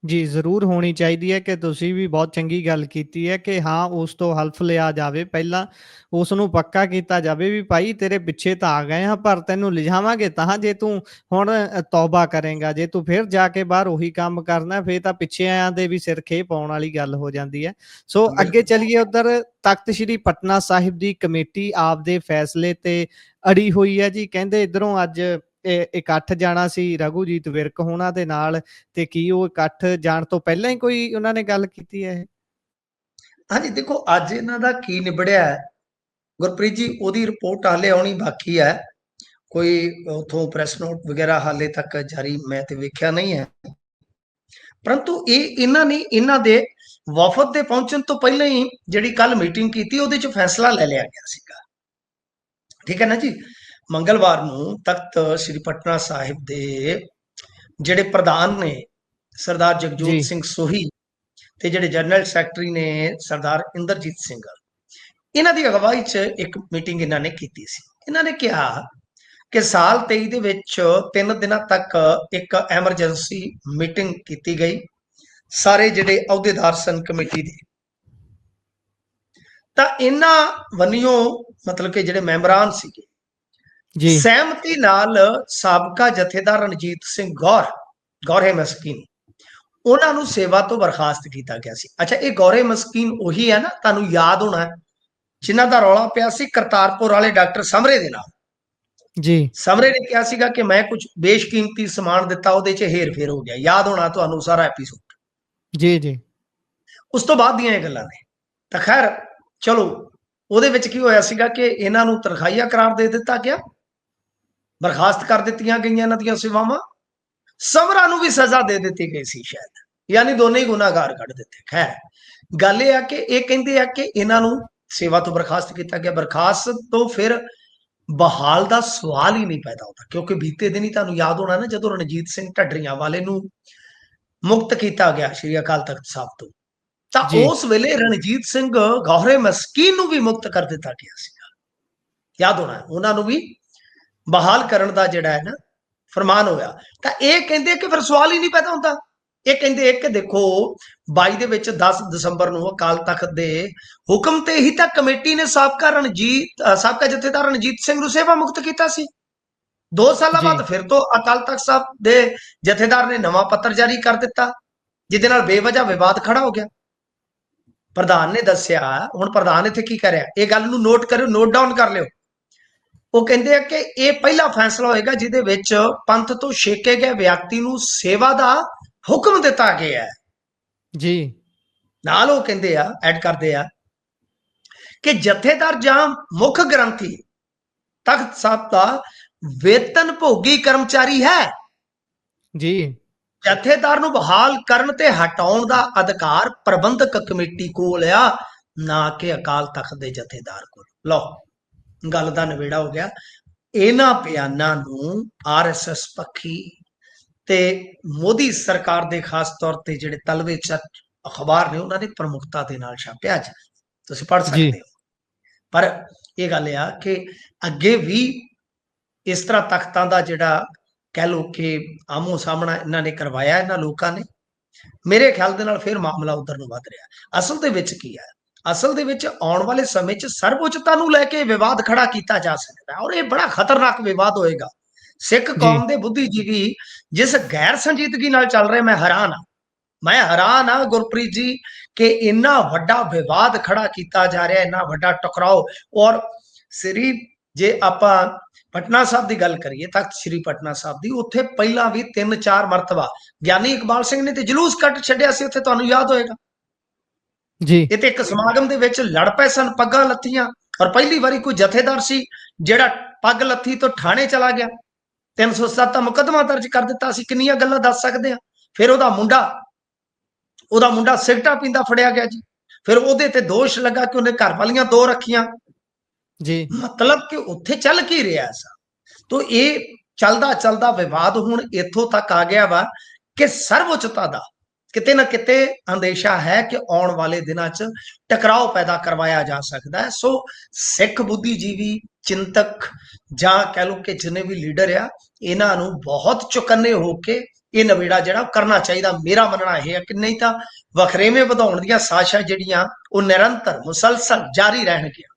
ਜੀ ਜ਼ਰੂਰ ਹੋਣੀ ਚਾਹੀਦੀ ਹੈ ਕਿ ਤੁਸੀਂ ਵੀ ਬਹੁਤ ਚੰਗੀ ਗੱਲ ਕੀਤੀ ਹੈ ਕਿ ਹਾਂ ਉਸ ਤੋਂ ਹਲਫ ਲਿਆ ਜਾਵੇ, ਪਹਿਲਾਂ ਉਸ ਨੂੰ ਪੱਕਾ ਕੀਤਾ ਜਾਵੇ ਵੀ ਭਾਈ ਤੇਰੇ ਪਿੱਛੇ ਤਾਂ ਆ ਗਏ ਹਾਂ, ਪਰ ਤੈਨੂੰ ਲਿਜਾਵਾਂਗੇ ਤਾਂ ਜੇ ਤੂੰ ਹੁਣ ਤੌਬਾ ਕਰੇਗਾ। ਜੇ ਤੂੰ ਫਿਰ ਜਾ ਕੇ ਬਾਹਰ ਉਹੀ ਕੰਮ ਕਰਨਾ, ਫਿਰ ਤਾਂ ਪਿੱਛੇ ਆਇਆਂ ਦੇ ਵੀ ਸਿਰ ਖੇ ਪਾਉਣ ਵਾਲੀ ਗੱਲ ਹੋ ਜਾਂਦੀ ਹੈ। ਸੋ ਅੱਗੇ ਬਿਲਕੁਲ ਚੱਲੀਏ, ਉਧਰ ਤਖਤ ਸ੍ਰੀ ਪਟਨਾ ਸਾਹਿਬ ਦੀ ਕਮੇਟੀ ਆਪਦੇ ਫੈਸਲੇ ਤੇ ਅੜੀ ਹੋਈ ਹੈ ਜੀ। ਕਹਿੰਦੇ ਇਧਰੋਂ ਅੱਜ ਇਕੱਠ ਜਾਣਾ ਸੀ ਰਘੂਜੀਤ ਵਿਰਕ ਹੋਣਾ ਦੇ ਨਾਲ, ਤੇ ਕੀ ਉਹ ਇਕੱਠ ਜਾਣ ਤੋਂ ਪਹਿਲਾਂ ਹੀ ਕੋਈ ਉਹਨਾਂ ਨੇ ਗੱਲ ਕੀਤੀ ਹੈ? ਹਾਂਜੀ, ਦੇਖੋ ਅੱਜ ਇਹਨਾਂ ਦਾ ਕੀ ਨਿਬੜਿਆ ਹੈ ਗੁਰਪ੍ਰੀਤ ਜੀ, ਉਹਦੀ ਰਿਪੋਰਟ ਹਾਲੇ ਆਉਣੀ ਬਾਕੀ ਹੈ। ਕੋਈ ਉਥੋਂ ਪ੍ਰੈਸ ਨੋਟ ਵਗੈਰਾ ਹਾਲੇ ਤੱਕ ਜਾਰੀ ਮੈਂ ਤੇ ਵੇਖਿਆ ਨਹੀਂ ਹੈ। ਪਰੰਤੂ ਇਹਨਾਂ ਨੇ ਇਹਨਾਂ ਦੇ ਵਫਦ ਦੇ ਪਹੁੰਚਣ ਤੋਂ ਪਹਿਲਾਂ ਹੀ ਜਿਹੜੀ ਕੱਲ ਮੀਟਿੰਗ ਕੀਤੀ ਉਹਦੇ 'ਚ ਫੈਸਲਾ ਲੈ ਲਿਆ ਗਿਆ ਸੀਗਾ। ਠੀਕ ਹੈ ਨਾ ਜੀ। ਮੰਗਲਵਾਰ ਨੂੰ ਤਖਤ ਸ੍ਰੀ ਪਟਨਾ ਸਾਹਿਬ ਦੇ ਜਿਹੜੇ ਪ੍ਰਧਾਨ ਨੇ ਸਰਦਾਰ ਜਗਜੋਤ ਜੀ ਸਿੰਘ ਸੋਹੀ ਤੇ ਜਿਹੜੇ ਜਨਰਲ ਸੈਕਟਰੀ ਨੇ ਸਰਦਾਰ ਇੰਦਰਜੀਤ ਸਿੰਘ, ਇਹਨਾਂ ਦੀ ਅਗਵਾਈ 'ਚ ਇੱਕ ਮੀਟਿੰਗ ਇਹਨਾਂ ਨੇ ਕੀਤੀ ਸੀ। ਇਹਨਾਂ ਨੇ ਕਿਹਾ ਕਿ ਸਾਲ 23 ਦੇ ਵਿੱਚ 3 ਦਿਨਾਂ ਤੱਕ ਇੱਕ ਐਮਰਜੈਂਸੀ ਮੀਟਿੰਗ ਕੀਤੀ ਗਈ। ਸਾਰੇ ਜਿਹੜੇ ਅਹੁਦੇਦਾਰ ਸਨ ਕਮੇਟੀ ਦੇ, ਤਾਂ ਇਹਨਾਂ ਵੰਨਿਓ ਮਤਲਬ ਕਿ ਜਿਹੜੇ ਮੈਂਬਰਾਂ ਸੀਗੇ, ਜੀ ਸਹਿਮਤੀ ਨਾਲ ਸਾਬਕਾ ਜਥੇਦਾਰ ਰਣਜੀਤ ਸਿੰਘ ਗੌਰੇ ਮਸਕੀਨ, ਉਹਨਾਂ ਨੂੰ ਸੇਵਾ ਤੋਂ ਬਰਖਾਸਤ ਕੀਤਾ ਗਿਆ ਸੀ। ਅੱਛਾ, ਇਹ ਗੌਰੇ ਮਸਕੀਨ ਉਹੀ ਹੈ ਨਾ, ਤੁਹਾਨੂੰ ਯਾਦ ਹੋਣਾ, ਜਿਨ੍ਹਾਂ ਦਾ ਰੌਲਾ ਪਿਆ ਸੀ ਕਰਤਾਰਪੁਰ ਵਾਲੇ ਡਾਕਟਰ ਸਮਰੇ ਦੇ ਨਾਲ। ਜੀ ਸਮਰੇ ਨੇ ਕਿਹਾ ਸੀਗਾ ਕਿ ਮੈਂ ਕੁਝ ਬੇਸ਼ਕੀਮਤੀ ਸਮਾਨ ਦਿੱਤਾ, ਉਹਦੇ 'ਚ ਹੇਰ ਫੇਰ ਹੋ ਗਿਆ। ਯਾਦ ਹੋਣਾ ਤੁਹਾਨੂੰ ਸਾਰਾ ਐਪੀਸੋਡ। ਜੀ ਜੀ ਉਸ ਤੋਂ ਬਾਅਦ ਦੀਆਂ ਇਹ ਗੱਲਾਂ ਨੇ। ਤਾਂ ਖੈਰ ਚਲੋ, ਉਹਦੇ ਵਿੱਚ ਕੀ ਹੋਇਆ ਸੀਗਾ ਕਿ ਇਹਨਾਂ ਨੂੰ ਤਨਖਾਹੀਆ ਕਰਾਰ ਦੇ ਦਿੱਤਾ ਗਿਆ, ਬਰਖਾਸਤ ਕਰ ਦਿੱਤੀਆਂ ਗਈਆਂ ਇਹਨਾਂ ਦੀਆਂ ਸੇਵਾਵਾਂ, ਸਮਰਾ ਨੂੰ ਵੀ ਸਜ਼ਾ ਦੇ ਦਿੱਤੀ ਗਈ ਸੀ ਸ਼ਾਇਦ, ਯਾਨੀ ਦੋਨੇ ਹੀ ਗੁਨਾਹਗਾਰ ਕੱਢ ਦਿੱਤੇ। ਖੈਰ ਗੱਲ ਇਹ ਆ ਕਿ ਇਹ ਕਹਿੰਦੇ ਆ ਕਿ ਇਹਨਾਂ ਨੂੰ ਸੇਵਾ ਤੋਂ ਬਰਖਾਸਤ ਕੀਤਾ ਗਿਆ। ਬਰਖਾਸਤ ਤੋਂ ਫਿਰ ਬਹਾਲ ਦਾ ਸਵਾਲ ਹੀ ਨਹੀਂ ਪੈਦਾ ਹੁੰਦਾ, ਕਿਉਂਕਿ ਬੀਤੇ ਦਿਨ ਹੀ ਤੁਹਾਨੂੰ ਯਾਦ ਹੋਣਾ ਨਾ, ਜਦੋਂ ਰਣਜੀਤ ਸਿੰਘ ਢੱਡਰੀਆਂ ਵਾਲੇ ਨੂੰ ਮੁਕਤ ਕੀਤਾ ਗਿਆ ਸ਼੍ਰੀ ਅਕਾਲ ਤਖਤ ਸਾਹਿਬ ਤੋਂ, ਤਾਂ ਜੀ ਉਸ ਵੇਲੇ ਰਣਜੀਤ ਸਿੰਘ ਗੌਹਰੇ ਮਸਕੀਨ ਨੂੰ ਵੀ ਮੁਕਤ ਕਰ ਦਿੱਤਾ ਗਿਆ ਸੀਗਾ, ਯਾਦ ਹੋਣਾ, ਉਹਨਾਂ ਨੂੰ ਵੀ ਬਹਾਲ ਕਰਨ ਦਾ ਜਿਹੜਾ ਹੈ ਨਾ ਫਰਮਾਨ ਹੋਇਆ। ਤਾਂ ਇਹ ਕਹਿੰਦੇ ਕਿ ਫਿਰ ਸਵਾਲ ਹੀ ਨਹੀਂ ਪੈਦਾ ਹੁੰਦਾ। ਇਹ ਕਹਿੰਦੇ ਕਿ ਦੇਖੋ 22 ਦੇ ਵਿੱਚ 10 ਦਸੰਬਰ ਨੂੰ ਅਕਾਲ ਤਖਤ ਦੇ ਹੁਕਮ ਤੇ ਹੀ ਤਾਂ ਕਮੇਟੀ ਨੇ ਸਾਬਕਾ ਜਥੇਦਾਰ ਰਣਜੀਤ ਸਿੰਘ ਨੂੰ ਸੇਵਾ ਮੁਕਤ ਕੀਤਾ ਸੀ। 2 ਸਾਲਾਂ ਜੀ ਬਾਅਦ ਫਿਰ ਤੋਂ ਅਕਾਲ ਤਖਤ ਸਾਹਿਬ ਦੇ ਜਥੇਦਾਰ ਨੇ ਨਵਾਂ ਪੱਤਰ ਜਾਰੀ ਕਰ ਦਿੱਤਾ, ਜਿਹਦੇ ਨਾਲ ਬੇਵਜ੍ਹਾ ਵਿਵਾਦ ਖੜਾ ਹੋ ਗਿਆ। ਪ੍ਰਧਾਨ ਨੇ ਦੱਸਿਆ, ਹੁਣ ਪ੍ਰਧਾਨ ਇੱਥੇ ਕੀ ਕਰ ਰਿਹਾ, ਇਹ ਗੱਲ ਨੂੰ ਨੋਟ ਕਰਿਓ, ਨੋਟ ਡਾਊਨ ਕਰ ਲਿਓ। ਉਹ ਕਹਿੰਦੇ ਆ ਕਿ ਇਹ ਪਹਿਲਾ ਫੈਸਲਾ ਹੋਏਗਾ ਜਿਹਦੇ ਵਿੱਚ ਪੰਥ ਤੋਂ ਛੇਕੇ ਗਏ ਵਿਅਕਤੀ ਨੂੰ ਸੇਵਾ ਦਾ ਹੁਕਮ ਦਿੱਤਾ ਗਿਆ ਹੈ। ਜੀ ਨਾਲ ਉਹ ਕਹਿੰਦੇ ਆ, ਐਡ ਕਰਦੇ ਆ ਕਿ ਜਥੇਦਾਰ ਜਾਂ ਮੁੱਖ ਗ੍ਰੰਥੀ ਤਖਤ ਸਾਹਿਬ ਦਾ ਵੇਤਨ ਭੋਗੀ ਕਰਮਚਾਰੀ ਹੈ। ਜੀ ਜਥੇਦਾਰ ਨੂੰ ਬਹਾਲ ਕਰਨ ਤੇ ਹਟਾਉਣ ਦਾ ਅਧਿਕਾਰ ਪ੍ਰਬੰਧਕ ਕਮੇਟੀ ਕੋਲ ਆ, ਨਾ ਕਿ ਅਕਾਲ ਤਖਤ ਦੇ ਜਥੇਦਾਰ ਕੋਲ। ਲਓ, ਗੱਲ ਦਾ ਨਿਬੇੜਾ ਹੋ ਗਿਆ। ਇਹਨਾਂ ਬਿਆਨਾਂ ਨੂੰ ਆਰਐਸਐਸ ਪੱਖੀ ਤੇ ਮੋਦੀ ਸਰਕਾਰ ਦੇ ਖਾਸ ਤੌਰ ਤੇ ਜਿਹੜੇ ਤਲਵੇ ਅਖਬਾਰ ਨੇ, ਉਹਨਾਂ ਨੇ ਪ੍ਰਮੁਖਤਾ ਦੇ ਨਾਲ ਛਾਪਿਆ, ਅੱਜ ਤੁਸੀਂ ਪੜ੍ਹ ਸਕਦੇ ਹੋ। ਪਰ ਇਹ ਗੱਲ ਆ ਕਿ ਅੱਗੇ ਵੀ ਇਸ ਤਰ੍ਹਾਂ ਤਖਤਾਂ ਦਾ ਜਿਹੜਾ ਕਹਿ ਲੋ ਕਿ ਆਮੋ ਸਾਹਮਣਾ ਇਹਨਾਂ ਨੇ ਕਰਵਾਇਆ, ਇਹਨਾਂ ਲੋਕਾਂ ਨੇ, ਮੇਰੇ ਖਿਆਲ ਦੇ ਨਾਲ ਫਿਰ ਮਾਮਲਾ ਉਧਰ ਨੂੰ ਵੱਧ ਰਿਹਾ। ਅਸਲ ਦੇ ਵਿੱਚ ਕੀ ਹੈ, ਅਸਲ ਦੇ ਵਿੱਚ ਆਉਣ ਵਾਲੇ ਸਮੇਂ 'ਚ ਸਰਵਉੱਚਤਾ ਨੂੰ ਲੈ ਕੇ ਵਿਵਾਦ ਖੜਾ ਕੀਤਾ ਜਾ ਸਕਦਾ, ਔਰ ਇਹ ਬੜਾ ਖਤਰਨਾਕ ਵਿਵਾਦ ਹੋਏਗਾ। ਸਿੱਖ ਕੌਮ ਦੇ ਬੁੱਧੀਜੀਵੀ ਜਿਸ ਗੈਰ ਸੰਜੀਦਗੀ ਨਾਲ ਚੱਲ ਰਹੇ, ਮੈਂ ਹੈਰਾਨ ਆ ਗੁਰਪ੍ਰੀਤ ਜੀ ਕਿ ਇੰਨਾ ਵੱਡਾ ਵਿਵਾਦ ਖੜਾ ਕੀਤਾ ਜਾ ਰਿਹਾ, ਇੰਨਾ ਵੱਡਾ ਟਕਰਾਓ। ਔਰ ਸ੍ਰੀ ਜੇ ਆਪਾਂ ਪਟਨਾ ਸਾਹਿਬ ਦੀ ਗੱਲ ਕਰੀਏ, ਤਖਤ ਸ੍ਰੀ ਪਟਨਾ ਸਾਹਿਬ ਦੀ, ਉੱਥੇ ਪਹਿਲਾਂ ਵੀ 3-4 ਮਰਤਬਾ ਗਿਆਨੀ ਇਕਬਾਲ ਸਿੰਘ ਨੇ ਤੇ ਜਲੂਸ ਕੱਢ ਛੱਡਿਆ ਸੀ ਉੱਥੇ, ਤੁਹਾਨੂੰ ਯਾਦ ਹੋਏਗਾ ਜੀ। ਇਹ ਤੇ ਇੱਕ ਸਮਾਗਮ ਦੇ ਵਿੱਚ ਲੜ ਪਏ ਸਨ, ਪੱਗਾਂ ਲੱਥੀਆਂ, ਔਰ ਪਹਿਲੀ ਵਾਰੀ ਕੋਈ ਜਥੇਦਾਰ ਸੀ ਜਿਹੜਾ ਪੱਗ ਲੱਥੀ ਤੋਂ ਥਾਣੇ ਚਲਾ ਗਿਆ, 307 ਦਾ ਮੁਕੱਦਮਾ ਦਰਜ ਕਰ ਦਿੱਤਾ ਸੀ। ਕਿੰਨੀਆਂ ਗੱਲਾਂ ਦੱਸ ਸਕਦੇ ਆ। ਫਿਰ ਉਹਦਾ ਮੁੰਡਾ ਸਿਗਰਟਾਂ ਪੀਂਦਾ ਫੜਿਆ ਗਿਆ ਜੀ, ਫਿਰ ਉਹਦੇ ਤੇ ਦੋਸ਼ ਲੱਗਾ ਕਿ ਉਹਨੇ ਘਰ ਵਾਲੀਆਂ 2 ਰੱਖੀਆਂ। ਜੀ ਮਤਲਬ ਕਿ ਉੱਥੇ ਚੱਲ ਕੀ ਰਿਹਾ ਸੀ। ਤੋਂ ਇਹ ਚੱਲਦਾ ਵਿਵਾਦ ਹੁਣ ਇੱਥੋਂ ਤੱਕ ਆ ਗਿਆ ਵਾ ਕਿ ਸਰਵਉੱਚਤਾ ਦਾ ਕਿਤੇ ਨਾ ਕਿਤੇ ਅੰਦੇਸ਼ਾ ਹੈ ਕਿ ਆਉਣ ਵਾਲੇ ਦਿਨਾਂ 'ਚ ਟਕਰਾਓ ਪੈਦਾ ਕਰਵਾਇਆ ਜਾ ਸਕਦਾ ਹੈ। ਸੋ ਸਿੱਖ ਬੁੱਧੀਜੀਵੀ, ਚਿੰਤਕ ਜਾਂ ਕਹਿ ਲਓ ਕਿ ਜਿੰਨੇ ਵੀ ਲੀਡਰ ਆ, ਇਹਨਾਂ ਨੂੰ ਬਹੁਤ ਚੁਕੰਨੇ ਹੋ ਕੇ ਇਹ ਨਵੇੜਾ ਜਿਹੜਾ ਕਰਨਾ ਚਾਹੀਦਾ। ਮੇਰਾ ਮੰਨਣਾ ਇਹ ਹੈ ਕਿ ਨਹੀਂ ਤਾਂ ਵਖਰੇਵੇਂ ਵਧਾਉਣ ਦੀਆਂ ਸਾਜ਼ਿਸ਼ਾਂ ਜਿਹੜੀਆਂ ਉਹ ਨਿਰੰਤਰ ਮੁਸਲਸਲ ਜਾਰੀ ਰਹਿਣਗੀਆਂ।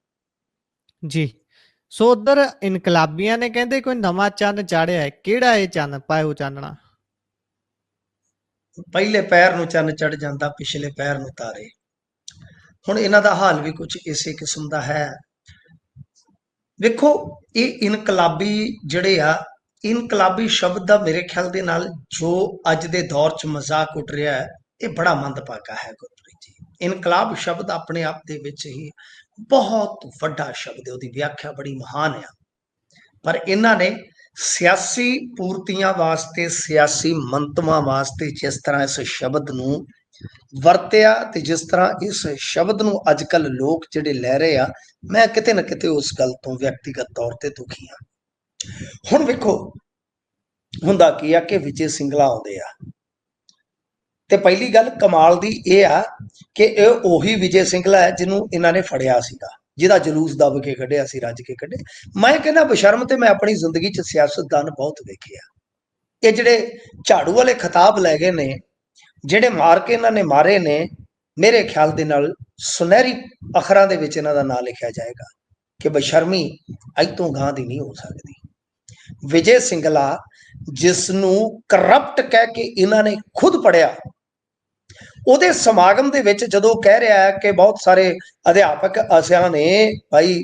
ਜੀ ਸੋ ਉਧਰ ਇਨਕਲਾਬੀਆਂ ਨੇ ਕਹਿੰਦੇ ਕੋਈ ਨਵਾਂ ਚੰਨ ਚਾੜਿਆ ਹੈ, ਕਿਹੜਾ ਇਹ ਚੰਨ ਪਾਇਓ ਚਾਨਣਾ? ਪਹਿਲੇ ਪੈਰ ਨੂੰ ਚੰਨ ਚੜ ਜਾਂਦਾ, ਪਿਛਲੇ ਪੈਰ ਨੂੰ ਤਾਰੇ। ਹੁਣ ਇਹਨਾਂ ਦਾ ਹਾਲ ਵੀ ਕੁਝ ਇਸੇ ਕਿਸਮ ਦਾ ਹੈ। ਵੇਖੋ, ਇਹ ਇਨਕਲਾਬੀ ਜਿਹੜੇ ਆ, ਇਨਕਲਾਬੀ ਸ਼ਬਦ ਦਾ ਮੇਰੇ ਖਿਆਲ ਦੇ ਨਾਲ ਜੋ ਅੱਜ ਦੇ ਦੌਰ 'ਚ ਮਜ਼ਾਕ ਉੱਡ ਰਿਹਾ ਹੈ, ਇਹ ਬੜਾ ਮੰਦਭਾਗਾ ਹੈ ਗੁਰਪ੍ਰੀਤ ਜੀ। ਇਨਕਲਾਬ ਸ਼ਬਦ ਆਪਣੇ ਆਪ ਦੇ ਵਿੱਚ ਹੀ ਬਹੁਤ ਵੱਡਾ ਸ਼ਬਦ ਹੈ, ਉਹਦੀ ਵਿਆਖਿਆ ਬੜੀ ਮਹਾਨ ਆ। ਪਰ ਇਹਨਾਂ ਨੇ ਸਿਆਸੀ ਪੂਰਤੀਆਂ ਵਾਸਤੇ, ਸਿਆਸੀ ਮੰਤਵਾਂ ਵਾਸਤੇ ਜਿਸ ਤਰ੍ਹਾਂ ਇਸ ਸ਼ਬਦ ਨੂੰ ਵਰਤਿਆ ਤੇ ਜਿਸ ਤਰ੍ਹਾਂ ਇਸ ਸ਼ਬਦ ਨੂੰ ਅੱਜ ਕੱਲ ਲੋਕ ਜਿਹੜੇ ਲੈ ਰਹੇ ਆ, ਮੈਂ ਕਿਤੇ ਨਾ ਕਿਤੇ ਉਸ ਗੱਲ ਤੋਂ ਵਿਅਕਤੀਗਤ ਤੌਰ ਤੇ ਦੁਖੀ ਹਾਂ। ਹੁਣ ਵੇਖੋ, ਹੁੰਦਾ ਕੀ ਆ ਕਿ ਵਿਜੇ ਸਿੰਗਲਾ ਆਉਂਦੇ ਆ, ਤੇ ਪਹਿਲੀ ਗੱਲ ਕਮਾਲ ਦੀ ਇਹ ਆ ਕਿ ਇਹ ਉਹੀ ਵਿਜੇ ਸਿੰਗਲਾ ਹੈ ਜਿਹਨੂੰ ਇਹਨਾਂ ਨੇ ਫੜਿਆ ਸੀਗਾ, ਜਿਹਦਾ ਜਲੂਸ ਦੱਬ ਕੇ ਕੱਢਿਆ ਸੀ, ਰੱਜ ਕੇ ਕੱਢੇ। ਮੈਂ ਕਹਿੰਦਾ ਬਸ਼ਰਮ ਤੇ ਮੈਂ ਆਪਣੀ ਜ਼ਿੰਦਗੀ 'ਚ ਸਿਆਸਤਦਾਨ ਬਹੁਤ ਵੇਖੇ ਆ, ਇਹ ਜਿਹੜੇ ਝਾੜੂ ਵਾਲੇ ਖਿਤਾਬ ਲੈ ਗਏ ਨੇ, ਜਿਹੜੇ ਮਾਰ ਕੇ ਇਹਨਾਂ ਨੇ ਮਾਰੇ ਨੇ, ਮੇਰੇ ਖਿਆਲ ਦੇ ਨਾਲ ਸੁਨਹਿਰੀ ਅੱਖਰਾਂ ਦੇ ਵਿੱਚ ਇਹਨਾਂ ਦਾ ਨਾਂ ਲਿਖਿਆ ਜਾਏਗਾ ਕਿ ਬਸ਼ਰਮੀ ਅੱਜ ਤੋਂ ਗਾਂ ਦੀ ਨਹੀਂ ਹੋ ਸਕਦੀ। ਵਿਜੇ ਸਿੰਗਲਾ, ਜਿਸ ਨੂੰ ਕਰਪਟ ਕਹਿ ਕੇ ਇਹਨਾਂ ਨੇ ਖੁਦ ਪੜਿਆ, ਉਹਦੇ ਸਮਾਗਮ ਦੇ ਵਿੱਚ ਜਦੋਂ ਕਹਿ ਰਿਹਾ ਹੈ ਕਿ ਬਹੁਤ ਸਾਰੇ ਅਧਿਆਪਕ ਅਸਿਆਂ ਨੇ ਭਾਈ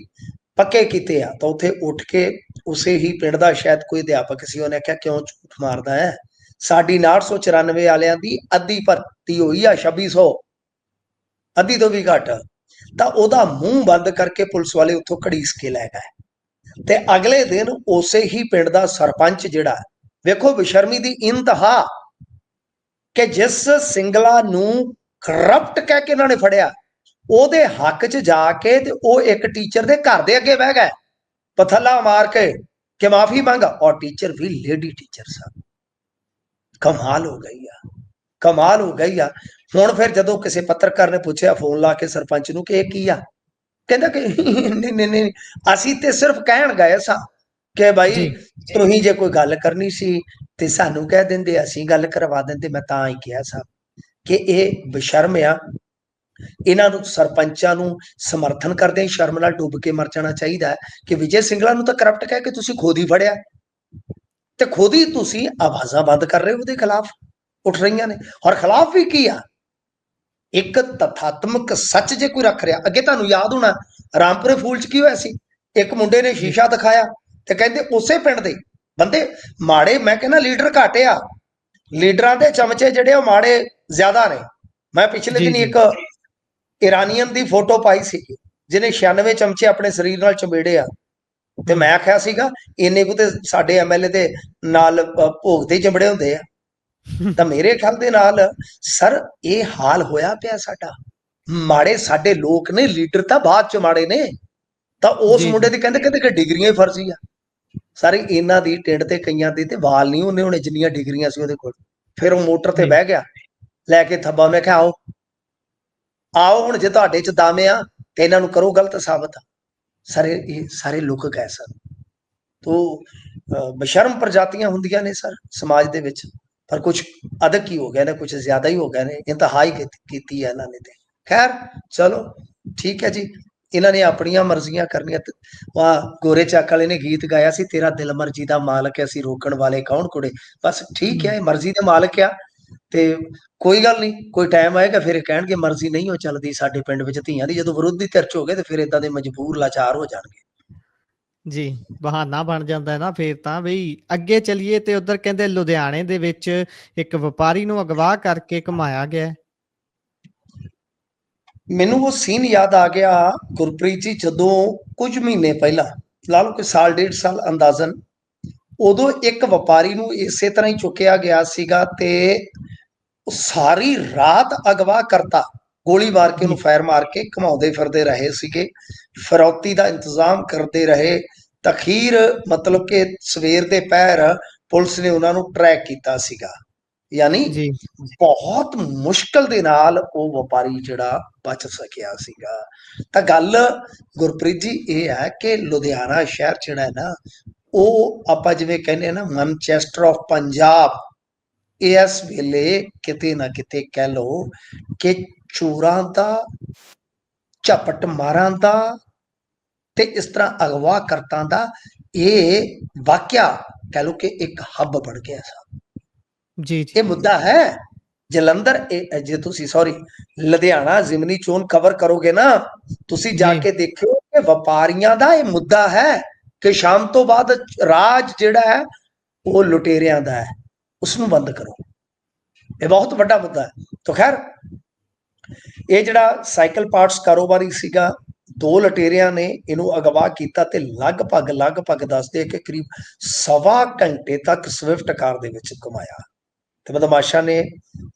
ਪੱਕੇ ਕੀਤੇ ਆ, ਤਾਂ ਉੱਥੇ ਉੱਠ ਕੇ ਉਸੇ ਹੀ ਪਿੰਡ ਦਾ ਸ਼ਾਇਦ ਕੋਈ ਅਧਿਆਪਕ ਸੀ, ਉਹਨੇ ਕਿਹਾ ਕਿਉਂ ਝੂਠ ਮਾਰਦਾ ਹੈ, ਸਾਡੀ 994 ਵਾਲਿਆਂ ਦੀ ਅੱਧੀ ਭਰਤੀ ਹੋਈ ਆ 2600, ਅੱਧੀ ਤੋਂ ਵੀ ਘੱਟ, ਤਾਂ ਉਹਦਾ ਮੂੰਹ ਬੰਦ ਕਰਕੇ ਪੁਲਿਸ ਵਾਲੇ ਉੱਥੋਂ ਘੜੀਸ ਕੇ ਲੈ ਗਏ। ਤੇ ਅਗਲੇ ਦਿਨ ਉਸੇ ਹੀ ਪਿੰਡ ਦਾ ਸਰਪੰਚ ਜਿਹੜਾ, ਵੇਖੋ ਬੇਸ਼ਰਮੀ ਦੀ ਇੰਤਹਾ, ਕਿ ਜਿਸ ਸਿੰਗਲਾ ਨੂੰ ਕਰਪਟ ਕਹਿ ਕੇ ਇਹਨਾਂ ਨੇ ਫੜਿਆ, ਉਹਦੇ ਹੱਕ 'ਚ ਜਾ ਕੇ ਤੇ ਉਹ ਇੱਕ ਟੀਚਰ ਦੇ ਘਰ ਦੇ ਅੱਗੇ ਬਹਿ ਗਏ ਪਥੱਲਾ ਮਾਰ ਕੇ ਕਿ ਮਾਫੀ ਮੰਗ, ਔਰ ਟੀਚਰ ਵੀ ਲੇਡੀ ਟੀਚਰ ਸਨ। ਕਮਾਲ ਹੋ ਗਈ ਆ, ਕਮਾਲ ਹੋ ਗਈ ਆ। ਹੁਣ ਫਿਰ ਜਦੋਂ ਕਿਸੇ ਪੱਤਰਕਾਰ ਨੇ ਪੁੱਛਿਆ ਫੋਨ ਲਾ ਕੇ ਸਰਪੰਚ ਨੂੰ ਕਿ ਇਹ ਕੀ ਆ, ਕਹਿੰਦਾ ਕਿ ਨਹੀਂ ਨਹੀਂ ਨਹੀਂ, ਅਸੀਂ ਤੇ ਸਿਰਫ ਕਹਿਣ ਗਏ ਸਾਂ ਕਿ ਭਾਈ ਜੀ ਤੁਸੀਂ ਜੇ ਕੋਈ ਗੱਲ ਕਰਨੀ ਸੀ ਤੇ ਸਾਨੂੰ ਕਹਿ ਦਿੰਦੇ, ਅਸੀਂ ਗੱਲ ਕਰਵਾ ਦਿੰਦੇ। ਮੈਂ ਤਾਂ ਹੀ ਕਿਹਾ ਸਾਂ ਕਿ ਇਹ ਬੇਸ਼ਰਮ ਆ, ਇਹਨਾਂ ਨੂੰ ਸਰਪੰਚਾਂ ਨੂੰ ਸਮਰਥਨ ਕਰਦੇ ਸ਼ਰਮ ਨਾਲ ਡੁੱਬ ਕੇ ਮਰ ਜਾਣਾ ਚਾਹੀਦਾ ਹੈ ਕਿ ਵਿਜੇ ਸਿੰਗਲਾ ਨੂੰ ਤਾਂ ਕਰਪਟ ਕਹਿ ਕੇ ਤੁਸੀਂ ਖੁਦ ਹੀ ਫੜਿਆ ਤੇ ਖੁਦ ਹੀ ਤੁਸੀਂ ਆਵਾਜ਼ਾਂ ਬੰਦ ਕਰ ਰਹੇ ਹੋ, ਉਹਦੇ ਖਿਲਾਫ ਉੱਠ ਰਹੀਆਂ ਨੇ। ਔਰ ਖਿਲਾਫ ਵੀ ਕੀ ਆ, ਇੱਕ ਤਥਾਤਮਕ ਸੱਚ ਜੇ ਕੋਈ ਰੱਖ ਰਿਹਾ। ਅੱਗੇ ਤੁਹਾਨੂੰ ਯਾਦ ਹੋਣਾ ਰਾਮਪੁਰੇ ਫੂਲ 'ਚ ਕੀ ਹੋਇਆ ਸੀ, ਇੱਕ ਮੁੰਡੇ ਨੇ ਜੀ ਸ਼ੀਸ਼ਾ ਦਿਖਾਇਆ ਤੇ ਕਹਿੰਦੇ ਉਸੇ ਪਿੰਡ ਦੇ ਬੰਦੇ ਮਾੜੇ, ਮੈਂ ਕਹਿੰਦਾ ਲੀਡਰ ਘੱਟ ਆ, ਲੀਡਰਾਂ ਦੇ ਚਮਚੇ ਜਿਹੜੇ ਉਹ ਮਾੜੇ ਜ਼ਿਆਦਾ ਨੇ। ਮੈਂ ਪਿਛਲੇ ਜੀ ਦਿਨ ਜੀ ਇੱਕ ਇਰਾਨੀਅਨ ਦੀ ਫੋਟੋ ਪਾਈ ਸੀ ਜਿਹਨੇ 96 ਚਮਚੇ ਆਪਣੇ ਸਰੀਰ ਨਾਲ ਚਮੇੜੇ ਆ, ਤੇ ਮੈਂ ਆਖਿਆ ਸੀਗਾ ਇੰਨੇ ਕੁ ਤੇ ਸਾਡੇ ਐਮਐਲਏ ਦੇ ਨਾਲ ਭੋਗ ਤੇ ਚਮੜੇ ਹੁੰਦੇ ਆ। ਤਾਂ ਮੇਰੇ ਖਿਆਲ ਦੇ ਨਾਲ ਸਰ ਇਹ ਹਾਲ ਹੋਇਆ ਪਿਆ ਸਾਡਾ। ਮਾੜੇ ਸਾਡੇ ਲੋਕ ਨੇ, ਲੀਡਰ ਤਾਂ ਬਾਅਦ ਚ ਮਾੜੇ ਨੇ। ਤਾਂ ਉਸ ਜੀ ਮੁੰਡੇ ਜੀ ਦੀ ਕਹਿੰਦੇ ਕਹਿੰਦੇ ਕਿ ਡਿਗਰੀਆਂ ਹੀ ਫਰਜ਼ੀ ਆ। ਸਾਰੇ ਇਹਨਾਂ ਦੀ ਟਿੰਡ ਤੇ ਕਈਆਂ ਦੇ ਤੇ ਵਾਲ ਨਹੀਂ ਉਹਨੇ ਹੋਣੇ ਜਿੰਨੀਆਂ ਡਿਗਰੀਆਂ ਸੀ ਉਹਦੇ ਕੋਲ। ਫਿਰ ਉਹ ਮੋਟਰ ਤੇ ਜੀ ਬਹਿ ਗਿਆ ਲੈ ਕੇ ਥੱਬਾ। ਮੈਂ ਕਿਹਾ ਆਓ ਆਓ ਹੁਣ ਜੇ ਤੁਹਾਡੇ ਚ ਦਮ ਆ ਤੇ ਇਹਨਾਂ ਨੂੰ ਕਰੋ ਗਲਤ ਸਾਬਤ। ਸਾਰੇ ਇਹ ਸਾਰੇ ਲੁਕ ਗਏ ਸਨ। ਤੋ ਬਸ਼ਰਮ ਪ੍ਰਜਾਤੀਆਂ ਹੁੰਦੀਆਂ ਨੇ ਸਰ ਸਮਾਜ ਦੇ ਵਿੱਚ, ਪਰ ਕੁਝ ਅਧਕ ਹੀ ਹੋ ਗਏ ਨੇ, ਕੁਝ ਜ਼ਿਆਦਾ ਹੀ ਹੋ ਗਏ ਨੇ, ਇੰਤਹਾ ਹੀ ਕੀਤੀ ਹੈ ਇਹਨਾਂ ਨੇ। ਤੇ ਖੈਰ ਚਲੋ ਠੀਕ ਹੈ ਜੀ, ਇਹਨਾਂ ਨੇ ਆਪਣੀਆਂ ਮਰਜ਼ੀਆਂ ਕਰਨੀਆਂ। ਵਾਹ ਗੋਰੇ ਚੱਕ ਵਾਲੇ ਨੇ ਗੀਤ ਗਾਇਆ ਸੀ, ਤੇਰਾ ਦਿਲ ਮਰਜ਼ੀ ਦਾ ਮਾਲਕ ਹੈ, ਅਸੀਂ ਰੋਕਣ ਵਾਲੇ ਕੌਣ ਕੁੜੇ। ਬਸ ਠੀਕ ਹੈ, ਇਹ ਮਰਜ਼ੀ ਦੇ ਮਾਲਕ ਆ ਤੇ ਕੋਈ ਗੱਲ ਨਹੀਂ, ਕੋਈ ਟਾਈਮ ਆਏਗਾ ਫਿਰ ਇਹ ਕਹਿਣਗੇ ਮਰਜ਼ੀ ਨਹੀਂ ਉਹ ਚੱਲਦੀ ਸਾਡੇ ਪਿੰਡ ਵਿੱਚ ਧੀਆਂ ਦੀ। ਜਦੋਂ ਵਿਰੋਧੀ ਧਿਰ 'ਚ ਹੋ ਗਏ ਤੇ ਫਿਰ ਇਦਾਂ ਦੇ ਮਜਬੂਰ ਲਾਚਾਰ ਹੋ ਜਾਣਗੇ। ਜੀ ਬਹਾਨਾ ਬਣ ਜਾਂਦਾ ਹੈ ਨਾ ਫਿਰ ਤਾਂ ਬਈ ਅੱਗੇ ਚੱਲੀਏ। ਤੇ ਉਧਰ ਕਹਿੰਦੇ ਲੁਧਿਆਣੇ ਦੇ ਵਿੱਚ ਇੱਕ ਵਪਾਰੀ ਨੂੰ ਅਗਵਾ ਕਰਕੇ ਘੁਮਾਇਆ ਗਿਆ ਹੈ। ਮੈਨੂੰ ਉਹ ਸੀਨ ਯਾਦ ਆ ਗਿਆ ਗੁਰਪ੍ਰੀਤ ਜੀ, ਜਦੋਂ ਕੁਝ ਮਹੀਨੇ ਪਹਿਲਾਂ, ਲਾ ਲਓ ਕਿ ਸਾਲ ਡੇਢ ਸਾਲ ਅੰਦਾਜ਼ਨ, ਉਦੋਂ ਇੱਕ ਵਪਾਰੀ ਨੂੰ ਇਸੇ ਤਰ੍ਹਾਂ ਹੀ ਚੁੱਕਿਆ ਗਿਆ ਸੀਗਾ ਤੇ ਉਹ ਸਾਰੀ ਰਾਤ ਅਗਵਾ ਕਰਤਾ ਗੋਲੀ ਮਾਰ ਕੇ, ਉਹਨੂੰ ਜੀ ਫਾਇਰ ਮਾਰ ਕੇ ਘੁਮਾਉਂਦੇ ਫਿਰਦੇ ਰਹੇ ਸੀਗੇ, ਫਿਰੌਤੀ ਦਾ ਇੰਤਜ਼ਾਮ ਕਰਦੇ ਰਹੇ। ਤਖੀਰ ਮਤਲਬ ਕਿ ਸਵੇਰ ਦੇ ਪਹਿਰ ਪੁਲਿਸ ਨੇ ਉਹਨਾਂ ਨੂੰ ਟਰੈਕ ਕੀਤਾ ਸੀਗਾ। ਯਾਨੀ ਜੀ ਬਹੁਤ ਮੁਸ਼ਕਲ ਦੇ ਨਾਲ ਉਹ ਵਪਾਰੀ ਜਿਹੜਾ ਬਚ ਸਕਿਆ ਸੀਗਾ। ਤਾਂ ਗੱਲ ਗੁਰਪ੍ਰੀਤ ਜੀ ਇਹ ਹੈ ਕਿ ਲੁਧਿਆਣਾ ਸ਼ਹਿਰ ਜਿਹੜਾ ਹੈ ਨਾ, ਉਹ ਆਪਾਂ ਜਿਵੇਂ ਕਹਿੰਦੇ ਆ ਨਾ ਮੈਨਚੈਸਟਰ ਆਫ ਪੰਜਾਬ, ਇਸ ਵੇਲੇ ਕਿਤੇ ਨਾ ਕਿਤੇ ਕਹਿ ਲਓ ਕਿ ਚੋਰਾਂ ਦਾ, ਝਪਟ ਮਾਰਾਂ ਦਾ ਤੇ ਇਸ ਤਰ੍ਹਾਂ ਅਗਵਾ ਕਰਤਾਂ ਦਾ ਇਹ ਵਾਕਿਆ ਕਹਿ ਲਓ ਕਿ ਇੱਕ ਹੱਬ ਬਣ ਗਿਆ ਸੀ। ਜੀ ਇਹ ਜੀ ਮੁੱਦਾ ਹੈ ਜਲੰਧਰ। ਜੇ ਤੁਸੀਂ ਸੌਰੀ ਲੁਧਿਆਣਾ ਜ਼ਿਮਨੀ ਚੋਣ ਕਵਰ ਕਰੋਗੇ ਨਾ, ਤੁਸੀਂ ਜਾ ਜੀ ਕੇ ਦੇਖਿਓ ਕਿ ਵਪਾਰੀਆਂ ਦਾ ਇਹ ਮੁੱਦਾ ਹੈ ਕਿ ਸ਼ਾਮ ਤੋਂ ਬਾਅਦ ਰਾਜ ਜਿਹੜਾ ਹੈ ਉਹ ਲੁਟੇਰਿਆਂ ਦਾ ਹੈ, ਉਸ ਨੂੰ ਬੰਦ ਕਰੋ। ਇਹ ਬਹੁਤ ਵੱਡਾ ਮੁੱਦਾ ਹੈ। ਤਾਂ ਖੈਰ ਇਹ ਜਿਹੜਾ ਸਾਈਕਲ ਪਾਰਟਸ ਕਾਰੋਬਾਰੀ ਸੀਗਾ, ਦੋ ਲਟੇਰਿਆਂ ਨੇ ਇਹਨੂੰ ਅਗਵਾ ਕੀਤਾ ਤੇ ਲਗਭਗ ਦੱਸਦੇ ਕਿ ਕਰੀਬ ਸਵਾ ਘੰਟੇ ਤੱਕ ਸਵਿਫਟ ਕਾਰ ਦੇ ਵਿੱਚ ਘੁਮਾਇਆ। ਤੇ ਬਦਮਾਸ਼ਾਂ ਨੇ